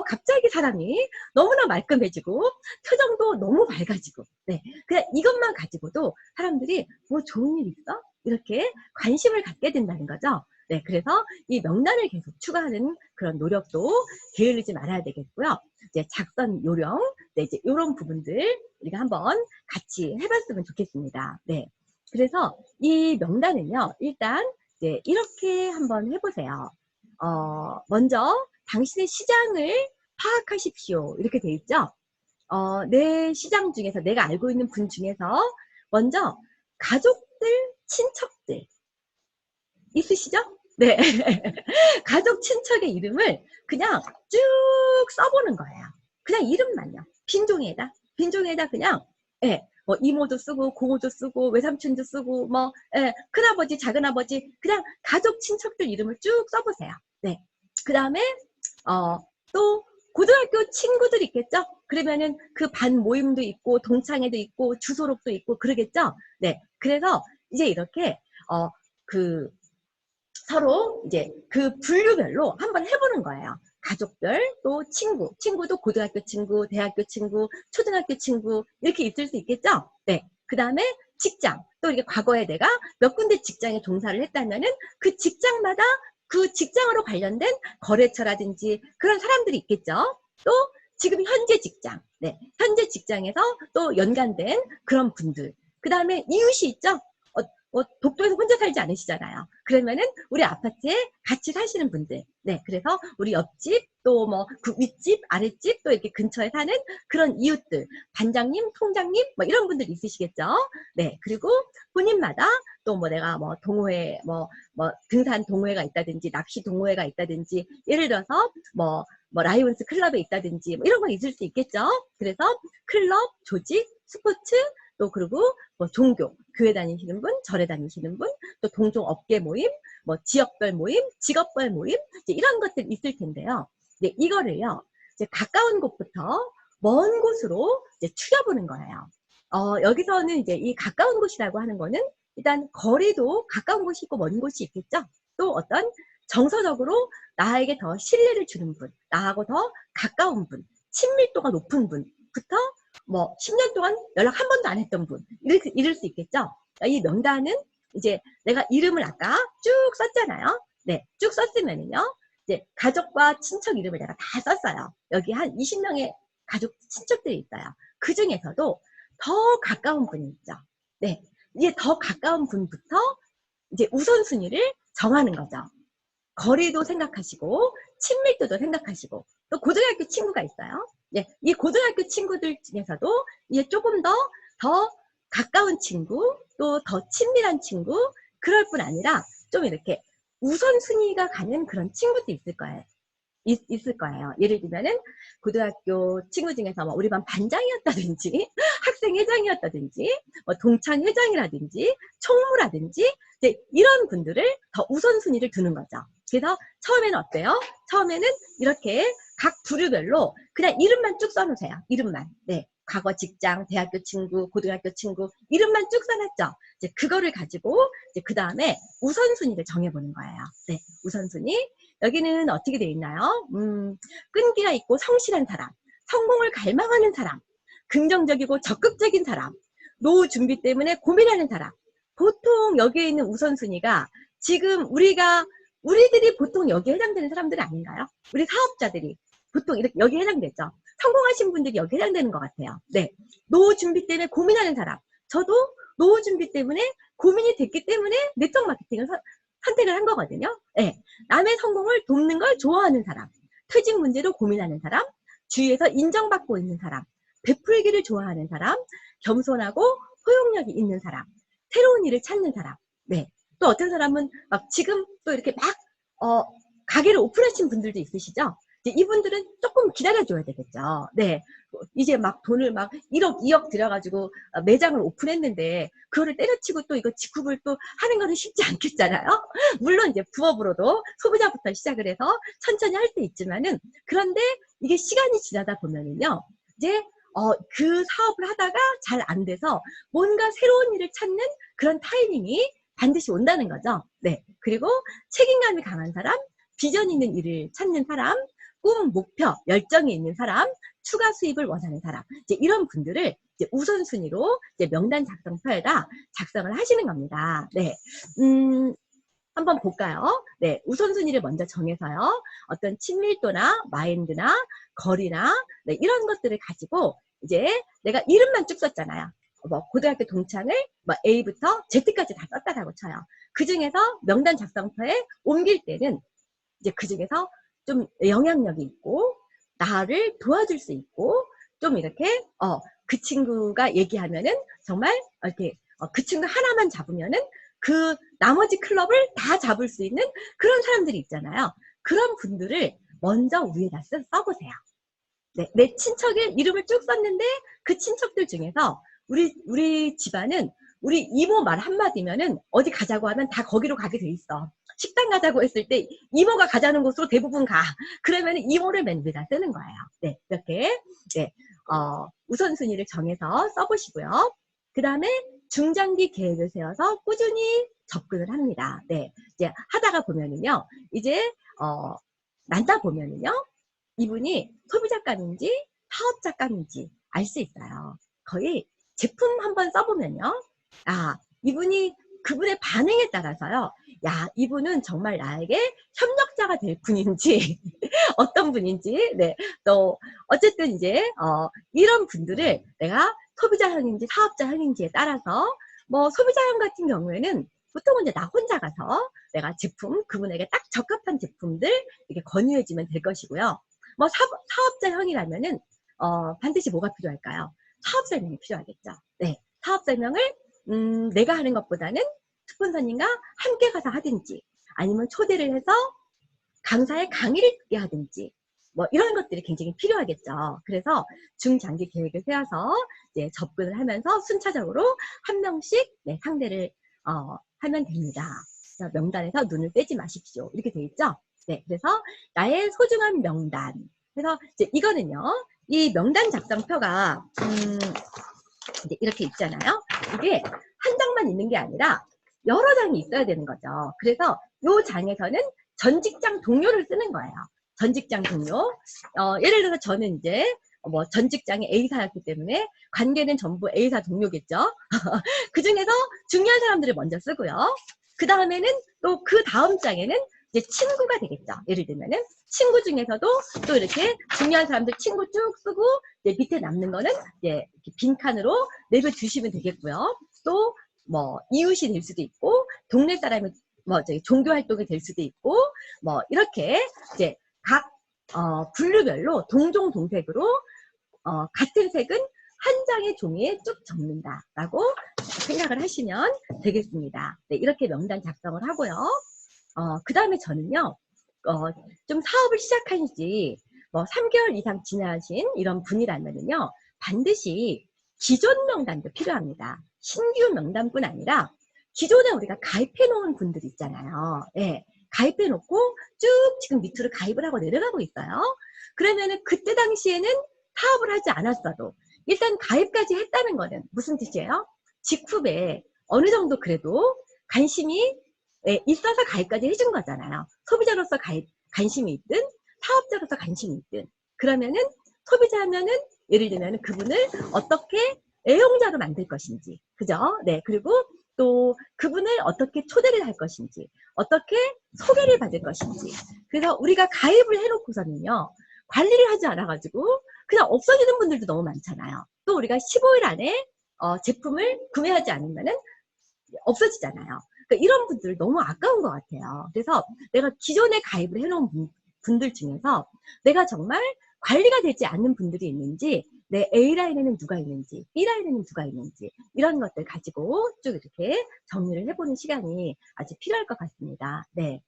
갑자기 사람이 너무나 말끔해지고, 표정도 너무 밝아지고, 네. 그냥 이것만 가지고도 사람들이 뭐 좋은 일 있어? 이렇게 관심을 갖게 된다는 거죠. 네. 그래서 이 명단을 계속 추가하는 그런 노력도 게으르지 말아야 되겠고요. 이제 작성 요령, 네, 이제 이런 부분들 우리가 한번 같이 해봤으면 좋겠습니다. 네. 그래서 이 명단은요, 일단 이제 이렇게 한번 해보세요. 먼저 당신의 시장을 파악하십시오. 이렇게 돼 있죠. 내 시장 중에서, 내가 알고 있는 분 중에서 먼저 가족들, 친척들 있으시죠? 네. 가족, 친척의 이름을 그냥 쭉 써보는 거예요. 그냥 이름만요. 빈종에다 그냥, 예, 뭐 이모도 쓰고 고모도 쓰고 외삼촌도 쓰고 뭐, 예, 큰아버지, 작은아버지, 그냥 가족, 친척들 이름을 쭉 써보세요. 네. 그 다음에 또 고등학교 친구들 있겠죠? 그러면은 그 반 모임도 있고 동창회도 있고 주소록도 있고 그러겠죠? 네. 그래서 이제 이렇게 그 서로 이제 그 분류별로 한번 해보는 거예요. 가족별, 또 친구도 고등학교 친구, 대학교 친구, 초등학교 친구 이렇게 있을 수 있겠죠? 네. 그 다음에 직장, 또 이렇게 과거에 내가 몇 군데 직장에 종사를 했다면은 그 직장마다 그 직장으로 관련된 거래처라든지 그런 사람들이 있겠죠? 또 지금 현재 직장, 네, 현재 직장에서 또 연관된 그런 분들. 그 다음에 이웃이 있죠? 독도에서 혼자 살지 않으시잖아요. 그러면은 우리 아파트에 같이 사시는 분들, 네, 그래서 우리 옆집, 또 뭐 그 윗집, 아랫집, 또 이렇게 근처에 사는 그런 이웃들, 반장님, 통장님, 뭐 이런 분들 있으시겠죠. 네, 그리고 본인마다 또 뭐 내가 뭐 동호회, 뭐 등산 동호회가 있다든지, 낚시 동호회가 있다든지, 예를 들어서 뭐 라이온스 클럽에 있다든지, 뭐 이런 거 있을 수 있겠죠. 그래서 클럽, 조직, 스포츠, 또 그리고 뭐 종교, 교회 다니시는 분, 절에 다니시는 분, 또 동종 업계 모임, 뭐 지역별 모임, 직업별 모임, 이제 이런 것들 있을 텐데요. 이제 이거를요, 이제 가까운 곳부터 먼 곳으로 이제 추려보는 거예요. 여기서는 이제 이 가까운 곳이라고 하는 거는 일단 거리도 가까운 곳이 있고 먼 곳이 있겠죠. 또 어떤 정서적으로 나에게 더 신뢰를 주는 분, 나하고 더 가까운 분, 친밀도가 높은 분부터 뭐 10년 동안 연락 한 번도 안 했던 분, 이럴 수 있겠죠. 이 명단은 이제 내가 이름을 아까 쭉 썼잖아요. 네, 쭉 썼으면은요, 이제 가족과 친척 이름을 내가 다 썼어요. 여기 한 20명의 가족, 친척들이 있어요. 그 중에서도 더 가까운 분이 있죠. 네, 이제 더 가까운 분부터 이제 우선순위를 정하는 거죠. 거리도 생각하시고 친밀도도 생각하시고 또 고등학교 친구가 있어요. 네, 이 고등학교 친구들 중에서도 이제 조금 더 가까운 친구, 또 더 친밀한 친구, 그럴 뿐 아니라 좀 이렇게 우선순위가 가는 그런 친구도 있을 거예요. 있을 거예요. 예를 들면은 고등학교 친구 중에서 뭐 우리 반 반장이었다든지 학생회장이었다든지 뭐 동창회장이라든지 총무라든지 이제 이런 분들을 더 우선순위를 두는 거죠. 그래서 처음에는 어때요? 처음에는 이렇게 각 부류별로 그냥 이름만 쭉 써놓으세요. 이름만. 네. 과거 직장, 대학교 친구, 고등학교 친구 이름만 쭉 써놨죠. 이제 그거를 가지고 이제 그 다음에 우선순위를 정해보는 거예요. 네. 우선순위. 여기는 어떻게 되어 있나요? 끈기가 있고 성실한 사람, 성공을 갈망하는 사람, 긍정적이고 적극적인 사람, 노후 준비 때문에 고민하는 사람. 보통 여기에 있는 우선순위가 지금 우리들이 보통 여기에 해당되는 사람들 아닌가요? 우리 사업자들이 보통 이렇게 여기에 해당되죠. 성공하신 분들이 여기에 해당되는 것 같아요. 네. 노후 준비 때문에 고민하는 사람. 저도 노후 준비 때문에 고민이 됐기 때문에 네트워크 마케팅을 선택을 한 거거든요. 네. 남의 성공을 돕는 걸 좋아하는 사람, 퇴직 문제로 고민하는 사람, 주위에서 인정받고 있는 사람, 베풀기를 좋아하는 사람, 겸손하고 포용력이 있는 사람, 새로운 일을 찾는 사람. 네. 또 어떤 사람은 막 지금 또 이렇게 막 가게를 오픈하신 분들도 있으시죠? 이제 이분들은 조금 기다려줘야 되겠죠. 네. 이제 막 돈을 막 1억, 2억 들여가지고 매장을 오픈했는데 그거를 때려치고 또 이거 직후를 또 하는 거는 쉽지 않겠잖아요. 물론 이제 부업으로도 소비자부터 시작을 해서 천천히 할 수 있지만은 그런데 이게 시간이 지나다 보면은요. 이제 그 사업을 하다가 잘 안 돼서 뭔가 새로운 일을 찾는 그런 타이밍이 반드시 온다는 거죠. 네. 그리고 책임감이 강한 사람, 비전 있는 일을 찾는 사람, 꿈, 목표, 열정이 있는 사람, 추가 수입을 원하는 사람. 이제 이런 분들을 이제 우선순위로 이제 명단 작성표에다 작성을 하시는 겁니다. 네. 한번 볼까요? 네. 우선순위를 먼저 정해서요. 어떤 친밀도나 마인드나 거리나 네, 이런 것들을 가지고 이제 내가 이름만 쭉 썼잖아요. 뭐 고등학교 동창을 뭐 A부터 Z까지 다 썼다라고 쳐요. 그 중에서 명단 작성표에 옮길 때는 이제 그 중에서 좀 영향력이 있고 나를 도와줄 수 있고 좀 이렇게 그 친구가 얘기하면은 정말 이렇게 그 친구 하나만 잡으면은 그 나머지 클럽을 다 잡을 수 있는 그런 사람들이 있잖아요. 그런 분들을 먼저 위에다 써보세요. 네, 내 친척의 이름을 쭉 썼는데 그 친척들 중에서 우리 집안은 우리 이모 말 한마디면은 어디 가자고 하면 다 거기로 가게 돼 있어. 식당 가자고 했을 때 이모가 가자는 곳으로 대부분 가. 그러면 이모를 맨 위에다 쓰는 거예요. 네, 이렇게 네, 우선순위를 정해서 써보시고요. 그 다음에 중장기 계획을 세워서 꾸준히 접근을 합니다. 네, 이제 하다가 보면은요, 이제 만나 보면은요, 이분이 소비자감인지 사업자감인지 알 수 있어요. 거의 제품 한번 써보면요. 이분이 그분의 반응에 따라서요. 야, 이분은 정말 나에게 협력자가 될 분인지 어떤 분인지 네, 또 어쨌든 이제 이런 분들을 내가 소비자형인지 사업자형인지에 따라서 뭐 소비자형 같은 경우에는 보통은 이제 나 혼자 가서 내가 제품 그분에게 딱 적합한 제품들 이렇게 권유해주면 될 것이고요. 뭐 사업자형이라면은 반드시 뭐가 필요할까요? 사업 설명이 필요하겠죠. 네, 사업 설명을 내가 하는 것보다는 스폰서님과 함께 가서 하든지 아니면 초대를 해서 강사의 강의를 듣게 하든지 뭐 이런 것들이 굉장히 필요하겠죠. 그래서 중장기 계획을 세워서 이제 접근을 하면서 순차적으로 한 명씩 네, 상대를 하면 됩니다. 명단에서 눈을 떼지 마십시오. 이렇게 돼 있죠. 네, 그래서 나의 소중한 명단. 그래서 이제 이거는요, 이 명단 작성표가 이제 이렇게 있잖아요. 이게 한 장만 있는 게 아니라 여러 장이 있어야 되는 거죠. 그래서 이 장에서는 전 직장 동료를 쓰는 거예요. 전 직장 동료. 예를 들어서 저는 이제 뭐 전 직장이 A사였기 때문에 관계는 전부 A사 동료겠죠. 그 중에서 중요한 사람들을 먼저 쓰고요. 그 다음에는 또 그 다음 장에는 이제 친구가 되겠죠. 예를 들면은 친구 중에서도 또 이렇게 중요한 사람들 친구 쭉 쓰고 이제 밑에 남는 거는 이제 이렇게 빈칸으로 내려주시면 되겠고요. 또 뭐 이웃이 될 수도 있고 동네 사람이 뭐 저기 종교 활동이 될 수도 있고 뭐 이렇게 이제 각 분류별로 동종동색으로 같은 색은 한 장의 종이에 쭉 적는다라고 생각을 하시면 되겠습니다. 네, 이렇게 명단 작성을 하고요. 그 다음에 저는요, 좀 사업을 시작한 지 뭐 3개월 이상 지나신 이런 분이라면요, 반드시 기존 명단도 필요합니다. 신규 명단뿐 아니라 기존에 우리가 가입해 놓은 분들 있잖아요. 예, 가입해 놓고 쭉 지금 밑으로 가입을 하고 내려가고 있어요. 그러면은 그때 당시에는 사업을 하지 않았어도 일단 가입까지 했다는 거는 무슨 뜻이에요? 직후에 어느 정도 그래도 관심이 있어서 가입까지 해준 거잖아요. 소비자로서 관심이 있든 사업자로서 관심이 있든. 그러면은 소비자면은 예를 들면 그분을 어떻게 애용자로 만들 것인지, 그죠? 네, 그리고 또 그분을 어떻게 초대를 할 것인지, 어떻게 소개를 받을 것인지. 그래서 우리가 가입을 해놓고서는요, 관리를 하지 않아가지고 그냥 없어지는 분들도 너무 많잖아요. 또 우리가 15일 안에 제품을 구매하지 않으면은 없어지잖아요. 그러니까 이런 분들 너무 아까운 것 같아요. 그래서 내가 기존에 가입을 해놓은 분들 중에서 내가 정말 관리가 되지 않는 분들이 있는지, 내 A라인에는 누가 있는지, B라인에는 누가 있는지, 이런 것들 가지고 쭉 이렇게 정리를 해보는 시간이 아주 필요할 것 같습니다. 네.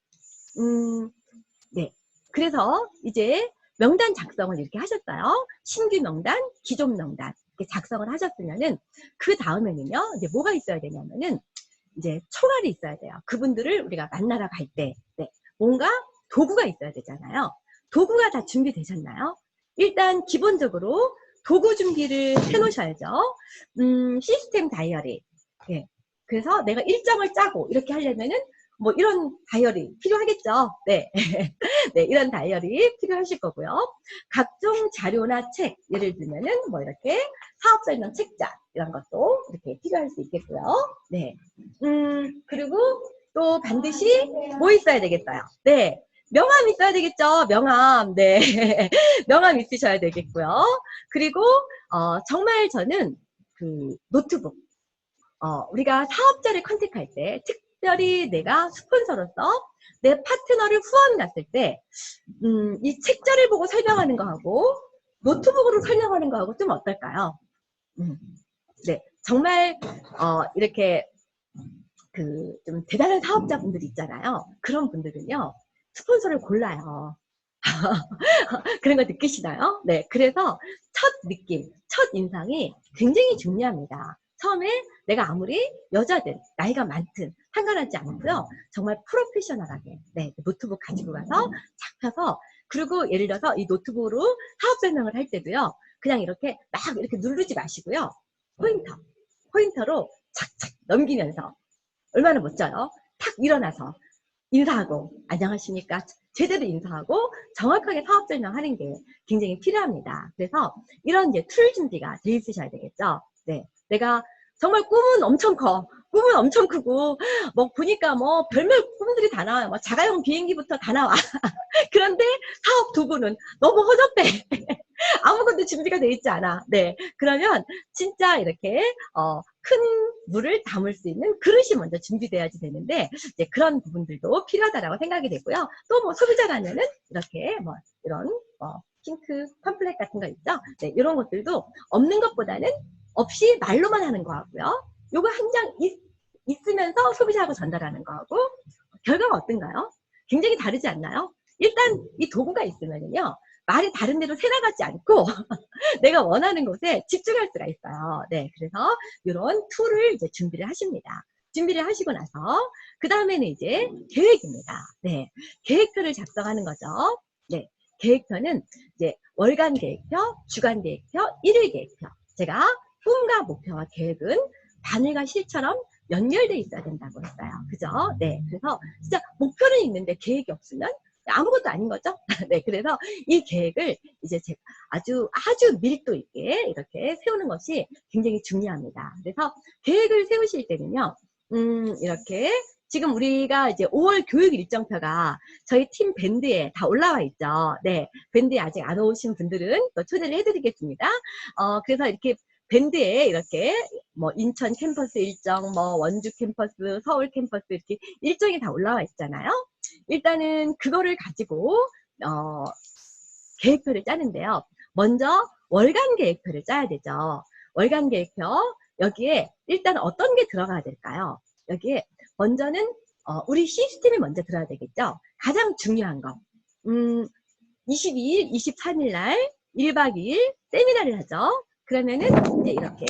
네. 그래서 이제 명단 작성을 이렇게 하셨어요. 신규 명단, 기존 명단 이렇게 작성을 하셨으면은 그 다음에는요, 이제 뭐가 있어야 되냐면은 이제 총알이 있어야 돼요. 그분들을 우리가 만나러 갈 때, 네. 뭔가 도구가 있어야 되잖아요. 도구가 다 준비되셨나요? 일단 기본적으로 도구 준비를 해 놓으셔야죠. 시스템 다이어리. 네. 그래서 내가 일정을 짜고 이렇게 하려면은 뭐 이런 다이어리 필요하겠죠. 네. 네, 이런 다이어리 필요하실 거고요. 각종 자료나 책, 예를 들면은 뭐 이렇게 사업 설명 책자 이런 것도 이렇게 필요할 수 있겠고요. 네. 그리고 또 반드시 뭐 있어야 되겠어요? 네. 명함 있어야 되겠죠. 명함. 네. 명함 있으셔야 되겠고요. 그리고 정말 저는 그 노트북. 우리가 사업자를 컨택할 때 특별히 내가 스폰서로서 내 파트너를 후원 갔을 때 이 책자를 보고 설명하는 거하고 노트북으로 설명하는 거하고 좀 어떨까요? 네, 정말 이렇게 그 좀 대단한 사업자분들 있잖아요. 그런 분들은요, 스폰서를 골라요. 그런 거 느끼시나요? 네, 그래서 첫 느낌, 첫 인상이 굉장히 중요합니다. 처음에 내가 아무리 여자든 나이가 많든 상관하지 않고요. 정말 프로페셔널하게 네, 노트북 가지고 가서 잡혀서 그리고 예를 들어서 이 노트북으로 사업 설명을 할 때도요. 그냥 이렇게 막 이렇게 누르지 마시고요. 포인터로 착착 넘기면서 얼마나 멋져요? 탁 일어나서 인사하고 안녕하십니까 제대로 인사하고 정확하게 사업 설명하는 게 굉장히 필요합니다. 그래서 이런 이제 툴 준비가 돼 있으셔야 되겠죠. 네, 내가 정말 꿈은 엄청 커. 꿈은 엄청 크고 뭐 보니까 뭐 별별 꿈들이 다 나와요. 뭐 자가용 비행기부터 다 나와. 그런데 사업 도구는 너무 허접해. 아무것도 준비가 돼 있지 않아. 네, 그러면 진짜 이렇게 큰 물을 담을 수 있는 그릇이 먼저 준비돼야지 되는데 이제 그런 부분들도 필요하다라고 생각이 되고요. 또 뭐 소비자라면은 이렇게 뭐 이런 핑크 팜플렛 같은 거 있죠. 네, 이런 것들도 없는 것보다는 없이 말로만 하는 거하고요. 요거 한 장 있으면서 소비자하고 전달하는 거하고 결과가 어떤가요? 굉장히 다르지 않나요? 일단 이 도구가 있으면요. 말이 다른 데로 새나가지 않고 내가 원하는 곳에 집중할 수가 있어요. 네, 그래서 이런 툴을 이제 준비를 하십니다. 준비를 하시고 나서 그 다음에는 이제 계획입니다. 네, 계획표를 작성하는 거죠. 네, 계획표는 이제 월간 계획표, 주간 계획표, 일일 계획표. 제가 꿈과 목표와 계획은 바늘과 실처럼 연결돼 있어야 된다고 했어요. 그죠? 네, 그래서 진짜 목표는 있는데 계획이 없으면 아무것도 아닌 거죠. 네, 그래서 이 계획을 이제 제가 아주 밀도 있게 이렇게 세우는 것이 굉장히 중요합니다. 그래서 계획을 세우실 때는요, 이렇게 지금 우리가 이제 5월 교육 일정표가 저희 팀 밴드에 다 올라와 있죠. 네, 밴드에 아직 안 오신 분들은 또 초대를 해드리겠습니다. 그래서 이렇게 밴드에 이렇게 뭐 인천 캠퍼스 일정, 뭐 원주 캠퍼스, 서울 캠퍼스 이렇게 일정이 다 올라와 있잖아요. 일단은 그거를 가지고 계획표를 짜는데요. 먼저 월간 계획표를 짜야 되죠. 월간 계획표, 여기에 일단 어떤 게 들어가야 될까요? 여기에 먼저는 우리 시스템이 먼저 들어야 되겠죠. 가장 중요한 거. 22일, 23일 날 1박 2일 세미나를 하죠. 그러면은 이제 이렇게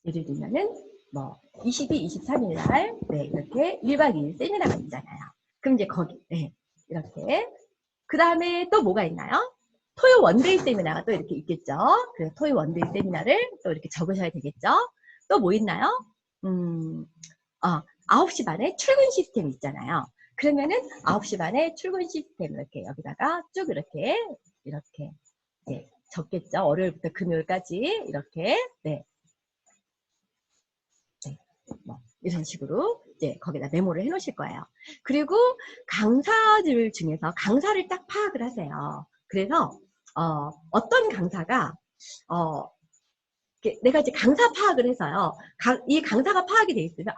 예를 들면은 뭐 22, 23일 날 네, 이렇게 1박 2일 세미나가 있잖아요. 그럼 이제 거기 네, 이렇게 그 다음에 또 뭐가 있나요? 토요 원데이 세미나가 또 이렇게 있겠죠. 그래서 토요 원데이 세미나를 또 이렇게 적으셔야 되겠죠. 또 뭐 있나요? 9시 반에 출근 시스템 있잖아요. 그러면은 9시 반에 출근 시스템 이렇게 여기다가 쭉 이렇게 네, 적겠죠. 월요일부터 금요일까지 이렇게 네. 뭐 이런 식으로 이제 거기다 메모를 해 놓으실 거예요. 그리고 강사들 중에서 강사를 딱 파악을 하세요. 그래서 어떤 강사가 내가 이제 강사 파악을 해서요. 이 강사가 파악이 돼 있으면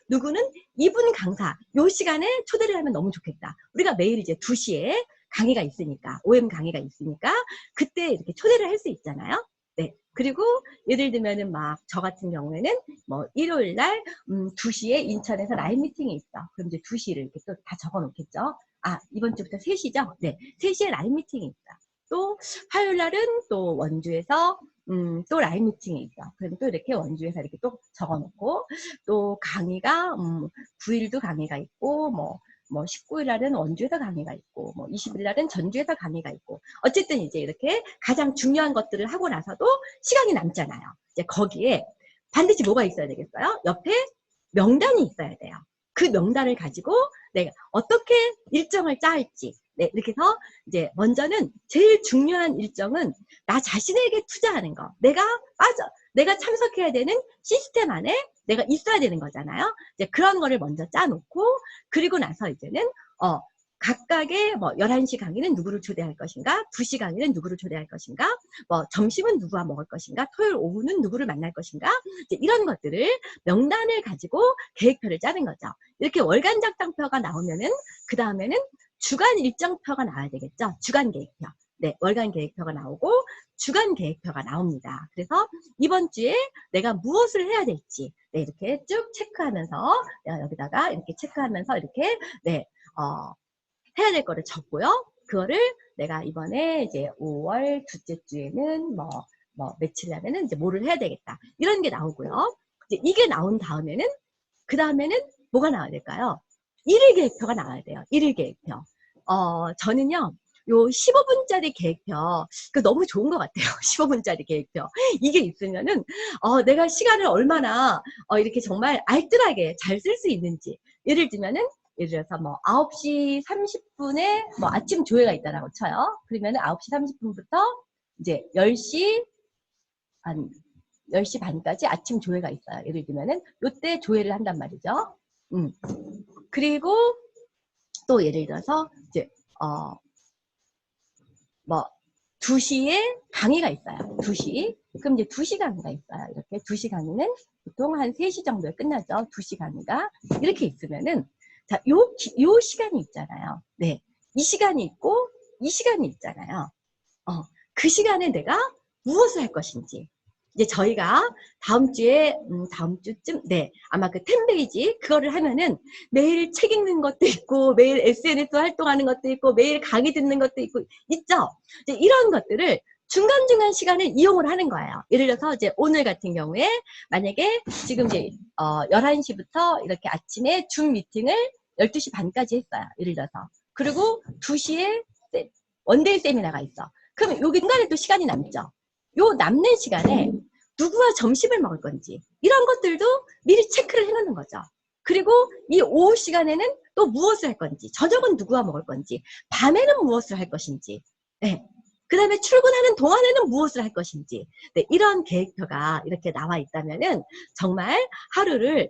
누구는 이분 강사 요 시간에 초대를 하면 너무 좋겠다. 우리가 매일 이제 2시에 강의가 있으니까 OM 강의가 있으니까 그때 이렇게 초대를 할 수 있잖아요. 네. 그리고 예를 들면은 막 저 같은 경우에는 뭐 일요일 날 2시에 인천에서 라이브 미팅이 있어. 그럼 이제 2시를 이렇게 또 다 적어 놓겠죠. 이번 주부터 3시죠? 네. 3시에 라이브 미팅이 있다. 또 화요일 날은 또 원주에서 또 라이브 미팅이 있어. 그럼 또 이렇게 원주에서 이렇게 또 적어 놓고 또 강의가 9일도 강의가 있고 뭐 19일 날은 원주에서 강의가 있고, 뭐 20일 날은 전주에서 강의가 있고, 어쨌든 이제 이렇게 가장 중요한 것들을 하고 나서도 시간이 남잖아요. 이제 거기에 반드시 뭐가 있어야 되겠어요? 옆에 명단이 있어야 돼요. 그 명단을 가지고 내가 어떻게 일정을 짜할지, 네, 이렇게 해서 이제 먼저는 제일 중요한 일정은 나 자신에게 투자하는 거. 내가 참석해야 되는 시스템 안에 내가 있어야 되는 거잖아요. 이제 그런 거를 먼저 짜놓고, 그리고 나서 이제는, 각각의 뭐 11시 강의는 누구를 초대할 것인가, 2시 강의는 누구를 초대할 것인가, 뭐 점심은 누구와 먹을 것인가, 토요일 오후는 누구를 만날 것인가, 이제 이런 것들을 명단을 가지고 계획표를 짜는 거죠. 이렇게 월간 작당표가 나오면은, 그 다음에는 주간 일정표가 나와야 되겠죠. 주간 계획표. 네, 월간 계획표가 나오고 주간 계획표가 나옵니다. 그래서 이번 주에 내가 무엇을 해야 될지 네, 이렇게 쭉 체크하면서 여기다가 이렇게 체크하면서 이렇게 네, 해야 될 거를 적고요. 그거를 내가 이번에 이제 5월 둘째 주에는 뭐 며칠 하면은 이제 뭐를 해야 되겠다. 이런 게 나오고요. 이제 이게 나온 다음에는 그 다음에는 뭐가 나와야 될까요? 일일 계획표가 나와야 돼요. 일일 계획표. 저는요. 요 15분짜리 계획표, 그 너무 좋은 것 같아요. 15분짜리 계획표. 이게 있으면은, 내가 시간을 얼마나, 이렇게 정말 알뜰하게 잘 쓸 수 있는지. 예를 들어서 뭐, 9시 30분에 뭐 아침 조회가 있다라고 쳐요. 그러면은 9시 30분부터 이제 10시 반까지 아침 조회가 있어요. 예를 들면은, 요때 조회를 한단 말이죠. 그리고 또 예를 들어서, 이제, 뭐 2시에 강의가 있어요. 2시. 그럼 이제 2시 강의가 있어요. 이렇게 2시 강의는 보통 한 3시 정도에 끝나죠. 2시 강의가. 이렇게 있으면은 자, 요 시간이 있잖아요. 네. 이 시간이 있고 이 시간이 있잖아요. 그 시간에 내가 무엇을 할 것인지. 이제 저희가 다음 주쯤, 네, 아마 그 10페이지, 그거를 하면은 매일 책 읽는 것도 있고, 매일 SNS 활동하는 것도 있고, 매일 강의 듣는 것도 있죠? 이제 이런 것들을 중간중간 시간을 이용을 하는 거예요. 예를 들어서 이제 오늘 같은 경우에 만약에 지금 이제, 11시부터 이렇게 아침에 줌 미팅을 12시 반까지 했어요. 예를 들어서. 그리고 2시에 원데이 세미나가 있어. 그럼 여기 중간에 또 시간이 남죠? 요 남는 시간에 누구와 점심을 먹을 건지 이런 것들도 미리 체크를 해놓는 거죠. 그리고 이 오후 시간에는 또 무엇을 할 건지, 저녁은 누구와 먹을 건지, 밤에는 무엇을 할 것인지, 네. 그 다음에 출근하는 동안에는 무엇을 할 것인지, 네. 이런 계획표가 이렇게 나와 있다면은 정말 하루를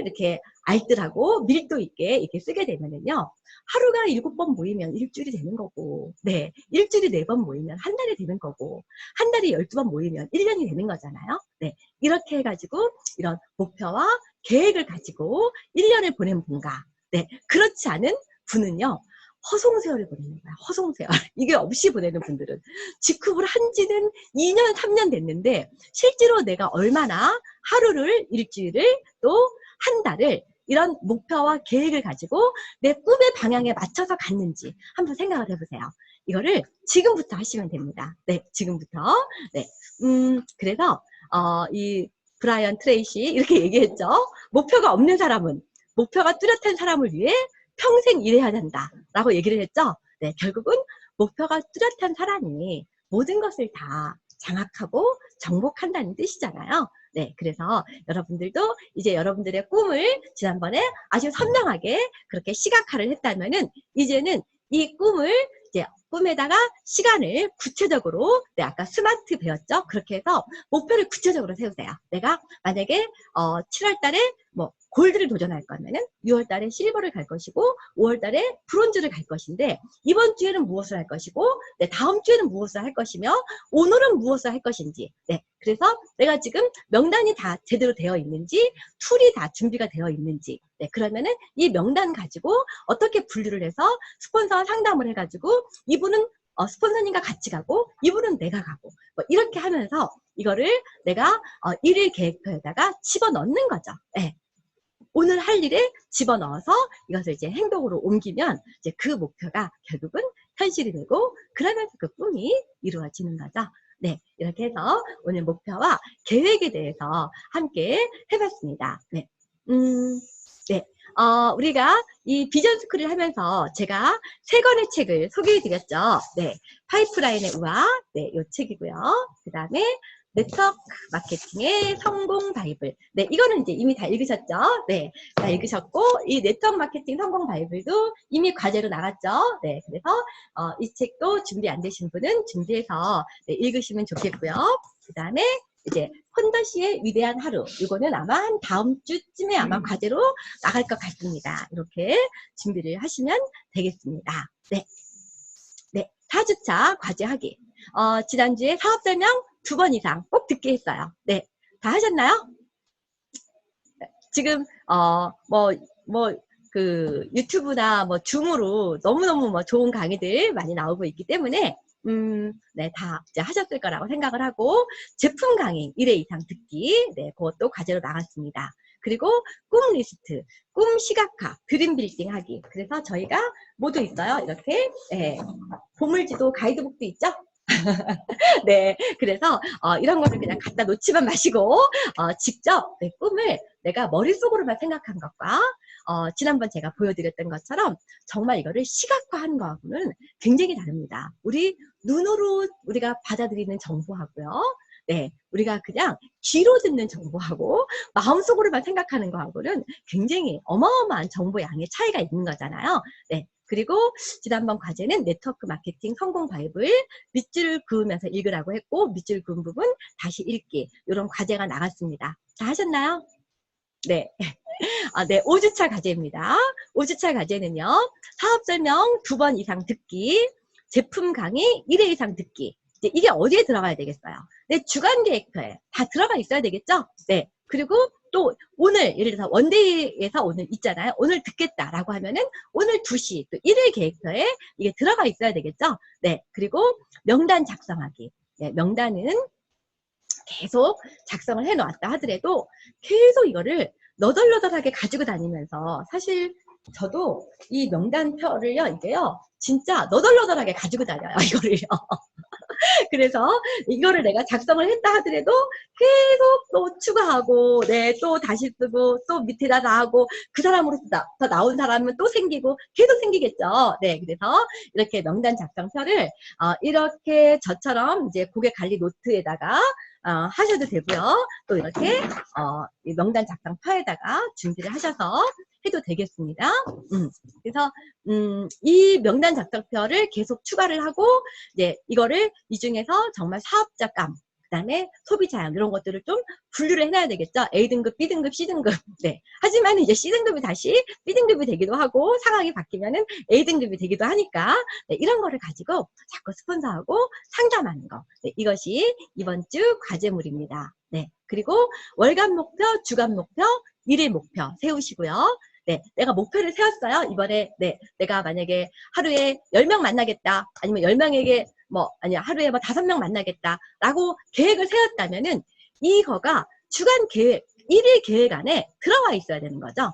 이렇게 알뜰하고 밀도 있게 이렇게 쓰게 되면은요, 하루가 7번 모이면 일주일이 되는 거고, 네, 일주일이 4번 모이면 한 달이 되는 거고, 한 달이 12번 모이면 1년이 되는 거잖아요. 네, 이렇게 해가지고 이런 목표와 계획을 가지고 1년을 보낸 분과, 네, 그렇지 않은 분은요, 허송세월을 보내는 거야. 허송세월. 이게 없이 보내는 분들은 직급을 한 지는 2년, 3년 됐는데 실제로 내가 얼마나 하루를, 일주일을, 또 한 달을 이런 목표와 계획을 가지고 내 꿈의 방향에 맞춰서 갔는지 한번 생각을 해보세요. 이거를 지금부터 하시면 됩니다. 네, 지금부터. 네, 그래서 이 브라이언 트레이시 이렇게 얘기했죠. 목표가 없는 사람은 목표가 뚜렷한 사람을 위해 평생 일해야 된다라고 얘기를 했죠. 네, 결국은 목표가 뚜렷한 사람이 모든 것을 다 장악하고 정복한다는 뜻이잖아요. 네, 그래서 여러분들도 이제 여러분들의 꿈을 지난번에 아주 선명하게 그렇게 시각화를 했다면은 이제는 이 꿈을 이제 꿈에다가 시간을 구체적으로, 네, 아까 스마트 배웠죠? 그렇게 해서 목표를 구체적으로 세우세요. 내가 만약에 7월 달에 뭐 골드를 도전할 거면은 6월 달에 실버를 갈 것이고 5월 달에 브론즈를 갈 것인데 이번 주에는 무엇을 할 것이고, 네, 다음 주에는 무엇을 할 것이며 오늘은 무엇을 할 것인지, 네, 그래서 내가 지금 명단이 다 제대로 되어 있는지, 툴이 다 준비가 되어 있는지, 네, 그러면은 이 명단 가지고 어떻게 분류를 해서 스폰서와 상담을 해가지고 이분은 스폰서님과 같이 가고 이분은 내가 가고 뭐 이렇게 하면서 이거를 내가 일일 계획표에다가 집어넣는 거죠. 네. 오늘 할 일에 집어넣어서 이것을 이제 행동으로 옮기면 이제 그 목표가 결국은 현실이 되고 그러면서 그 꿈이 이루어지는 거죠. 네, 이렇게 해서 오늘 목표와 계획에 대해서 함께 해봤습니다. 네, 네, 우리가 이 비전 스쿨을 하면서 제가 3권의 책을 소개해드렸죠. 네, 파이프라인의 우화, 네, 이 책이고요. 그 다음에 네트워크 마케팅의 성공 바이블. 네, 이거는 이제 이미 다 읽으셨죠? 네, 다 읽으셨고, 이 네트워크 마케팅 성공 바이블도 이미 과제로 나갔죠? 네, 그래서, 이 책도 준비 안 되신 분은 준비해서 네, 읽으시면 좋겠고요. 그 다음에 이제 혼더시의 위대한 하루. 이거는 아마 한 다음 주쯤에 아마 과제로 나갈 것 같습니다. 이렇게 준비를 하시면 되겠습니다. 네. 네, 4주차 과제하기. 지난주에 사업 설명 2번 이상 꼭 듣게 했어요. 네, 다 하셨나요? 지금 그 유튜브나 뭐 줌으로 너무너무 뭐 좋은 강의들 많이 나오고 있기 때문에 네, 다 이제 하셨을 거라고 생각을 하고, 제품 강의 1회 이상 듣기, 네, 그것도 과제로 나갔습니다. 그리고 꿈 리스트, 꿈 시각화, 드림 빌딩 하기. 그래서 저희가 모두 있어요. 이렇게, 네, 보물지도 가이드북도 있죠? 네, 그래서 이런 거를 그냥 갖다 놓지만 마시고 직접 내 꿈을 내가 머릿속으로만 생각한 것과 지난번 제가 보여드렸던 것처럼 정말 이거를 시각화한 거하고는 굉장히 다릅니다. 우리 눈으로 우리가 받아들이는 정보하고요. 네, 우리가 그냥 귀로 듣는 정보하고 마음속으로만 생각하는 거하고는 굉장히 어마어마한 정보 양의 차이가 있는 거잖아요. 네, 그리고 지난번 과제는 네트워크 마케팅 성공 바이블 밑줄 그으면서 읽으라고 했고, 밑줄 그은 부분 다시 읽기, 이런 과제가 나갔습니다. 다 하셨나요? 네. 네, 5주차 과제입니다. 5주차 과제는요, 사업 설명 2번 이상 듣기, 제품 강의 1회 이상 듣기. 이제 이게 어디에 들어가야 되겠어요? 네, 주간 계획표에 다 들어가 있어야 되겠죠? 네. 그리고 또 오늘 예를 들어서 원데이에서 오늘 있잖아요. 오늘 듣겠다라고 하면은 오늘 2시 또 1일 계획표에 이게 들어가 있어야 되겠죠? 네. 그리고 명단 작성하기. 네, 명단은 계속 작성을 해 놓았다 하더라도 계속 이거를 너덜너덜하게 가지고 다니면서, 사실 저도 이 명단표를요, 이게요, 진짜 너덜너덜하게 가지고 다녀요, 이거를요. 그래서 이거를 내가 작성을 했다 하더라도 계속 또 추가하고, 네, 또 다시 쓰고, 또 밑에다 다 하고, 그 사람으로서 더 나온 사람은 또 생기고, 계속 생기겠죠. 네, 그래서 이렇게 명단 작성표를, 이렇게 저처럼 이제 고객 관리 노트에다가, 하셔도 되고요. 또 이렇게, 이 명단 작성표에다가 준비를 하셔서 해도 되겠습니다. 그래서, 이 명단 작성표를 계속 추가를 하고, 이제 이거를 이 중에서 정말 사업자감, 그다음에 소비 자양 이런 것들을 좀 분류를 해놔야 되겠죠. A등급, B등급, C등급. 네. 하지만 이제 C등급이 다시 B등급이 되기도 하고 상황이 바뀌면은 A등급이 되기도 하니까 네, 이런 거를 가지고 자꾸 스폰서하고 상담하는 거. 네, 이것이 이번 주 과제물입니다. 네. 그리고 월간 목표, 주간 목표, 일일 목표 세우시고요. 네, 내가 목표를 세웠어요. 이번에, 네, 내가 만약에 하루에 10명 만나겠다. 아니면 10명에게 아니야, 하루에 5명 만나겠다. 라고 계획을 세웠다면은, 이거가 주간 계획, 일일 계획 안에 들어와 있어야 되는 거죠.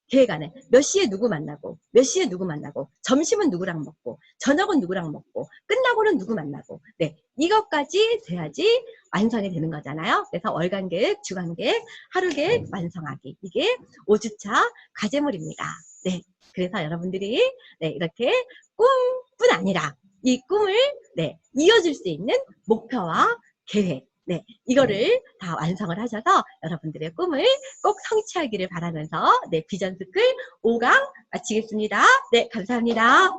계획 안에 몇 시에 누구 만나고 몇 시에 누구 만나고 점심은 누구랑 먹고 저녁은 누구랑 먹고 끝나고는 누구 만나고 네 이것까지 돼야지 완성이 되는 거잖아요. 그래서 월간 계획, 주간 계획, 하루 계획 완성하기 이게 5주차 과제물입니다. 네 그래서 여러분들이 네 이렇게 꿈뿐 아니라 이 꿈을 네 이어줄 수 있는 목표와 계획 네, 이거를 다 완성을 하셔서 여러분들의 꿈을 꼭 성취하기를 바라면서 네, 비전스쿨 5강 마치겠습니다. 네, 감사합니다.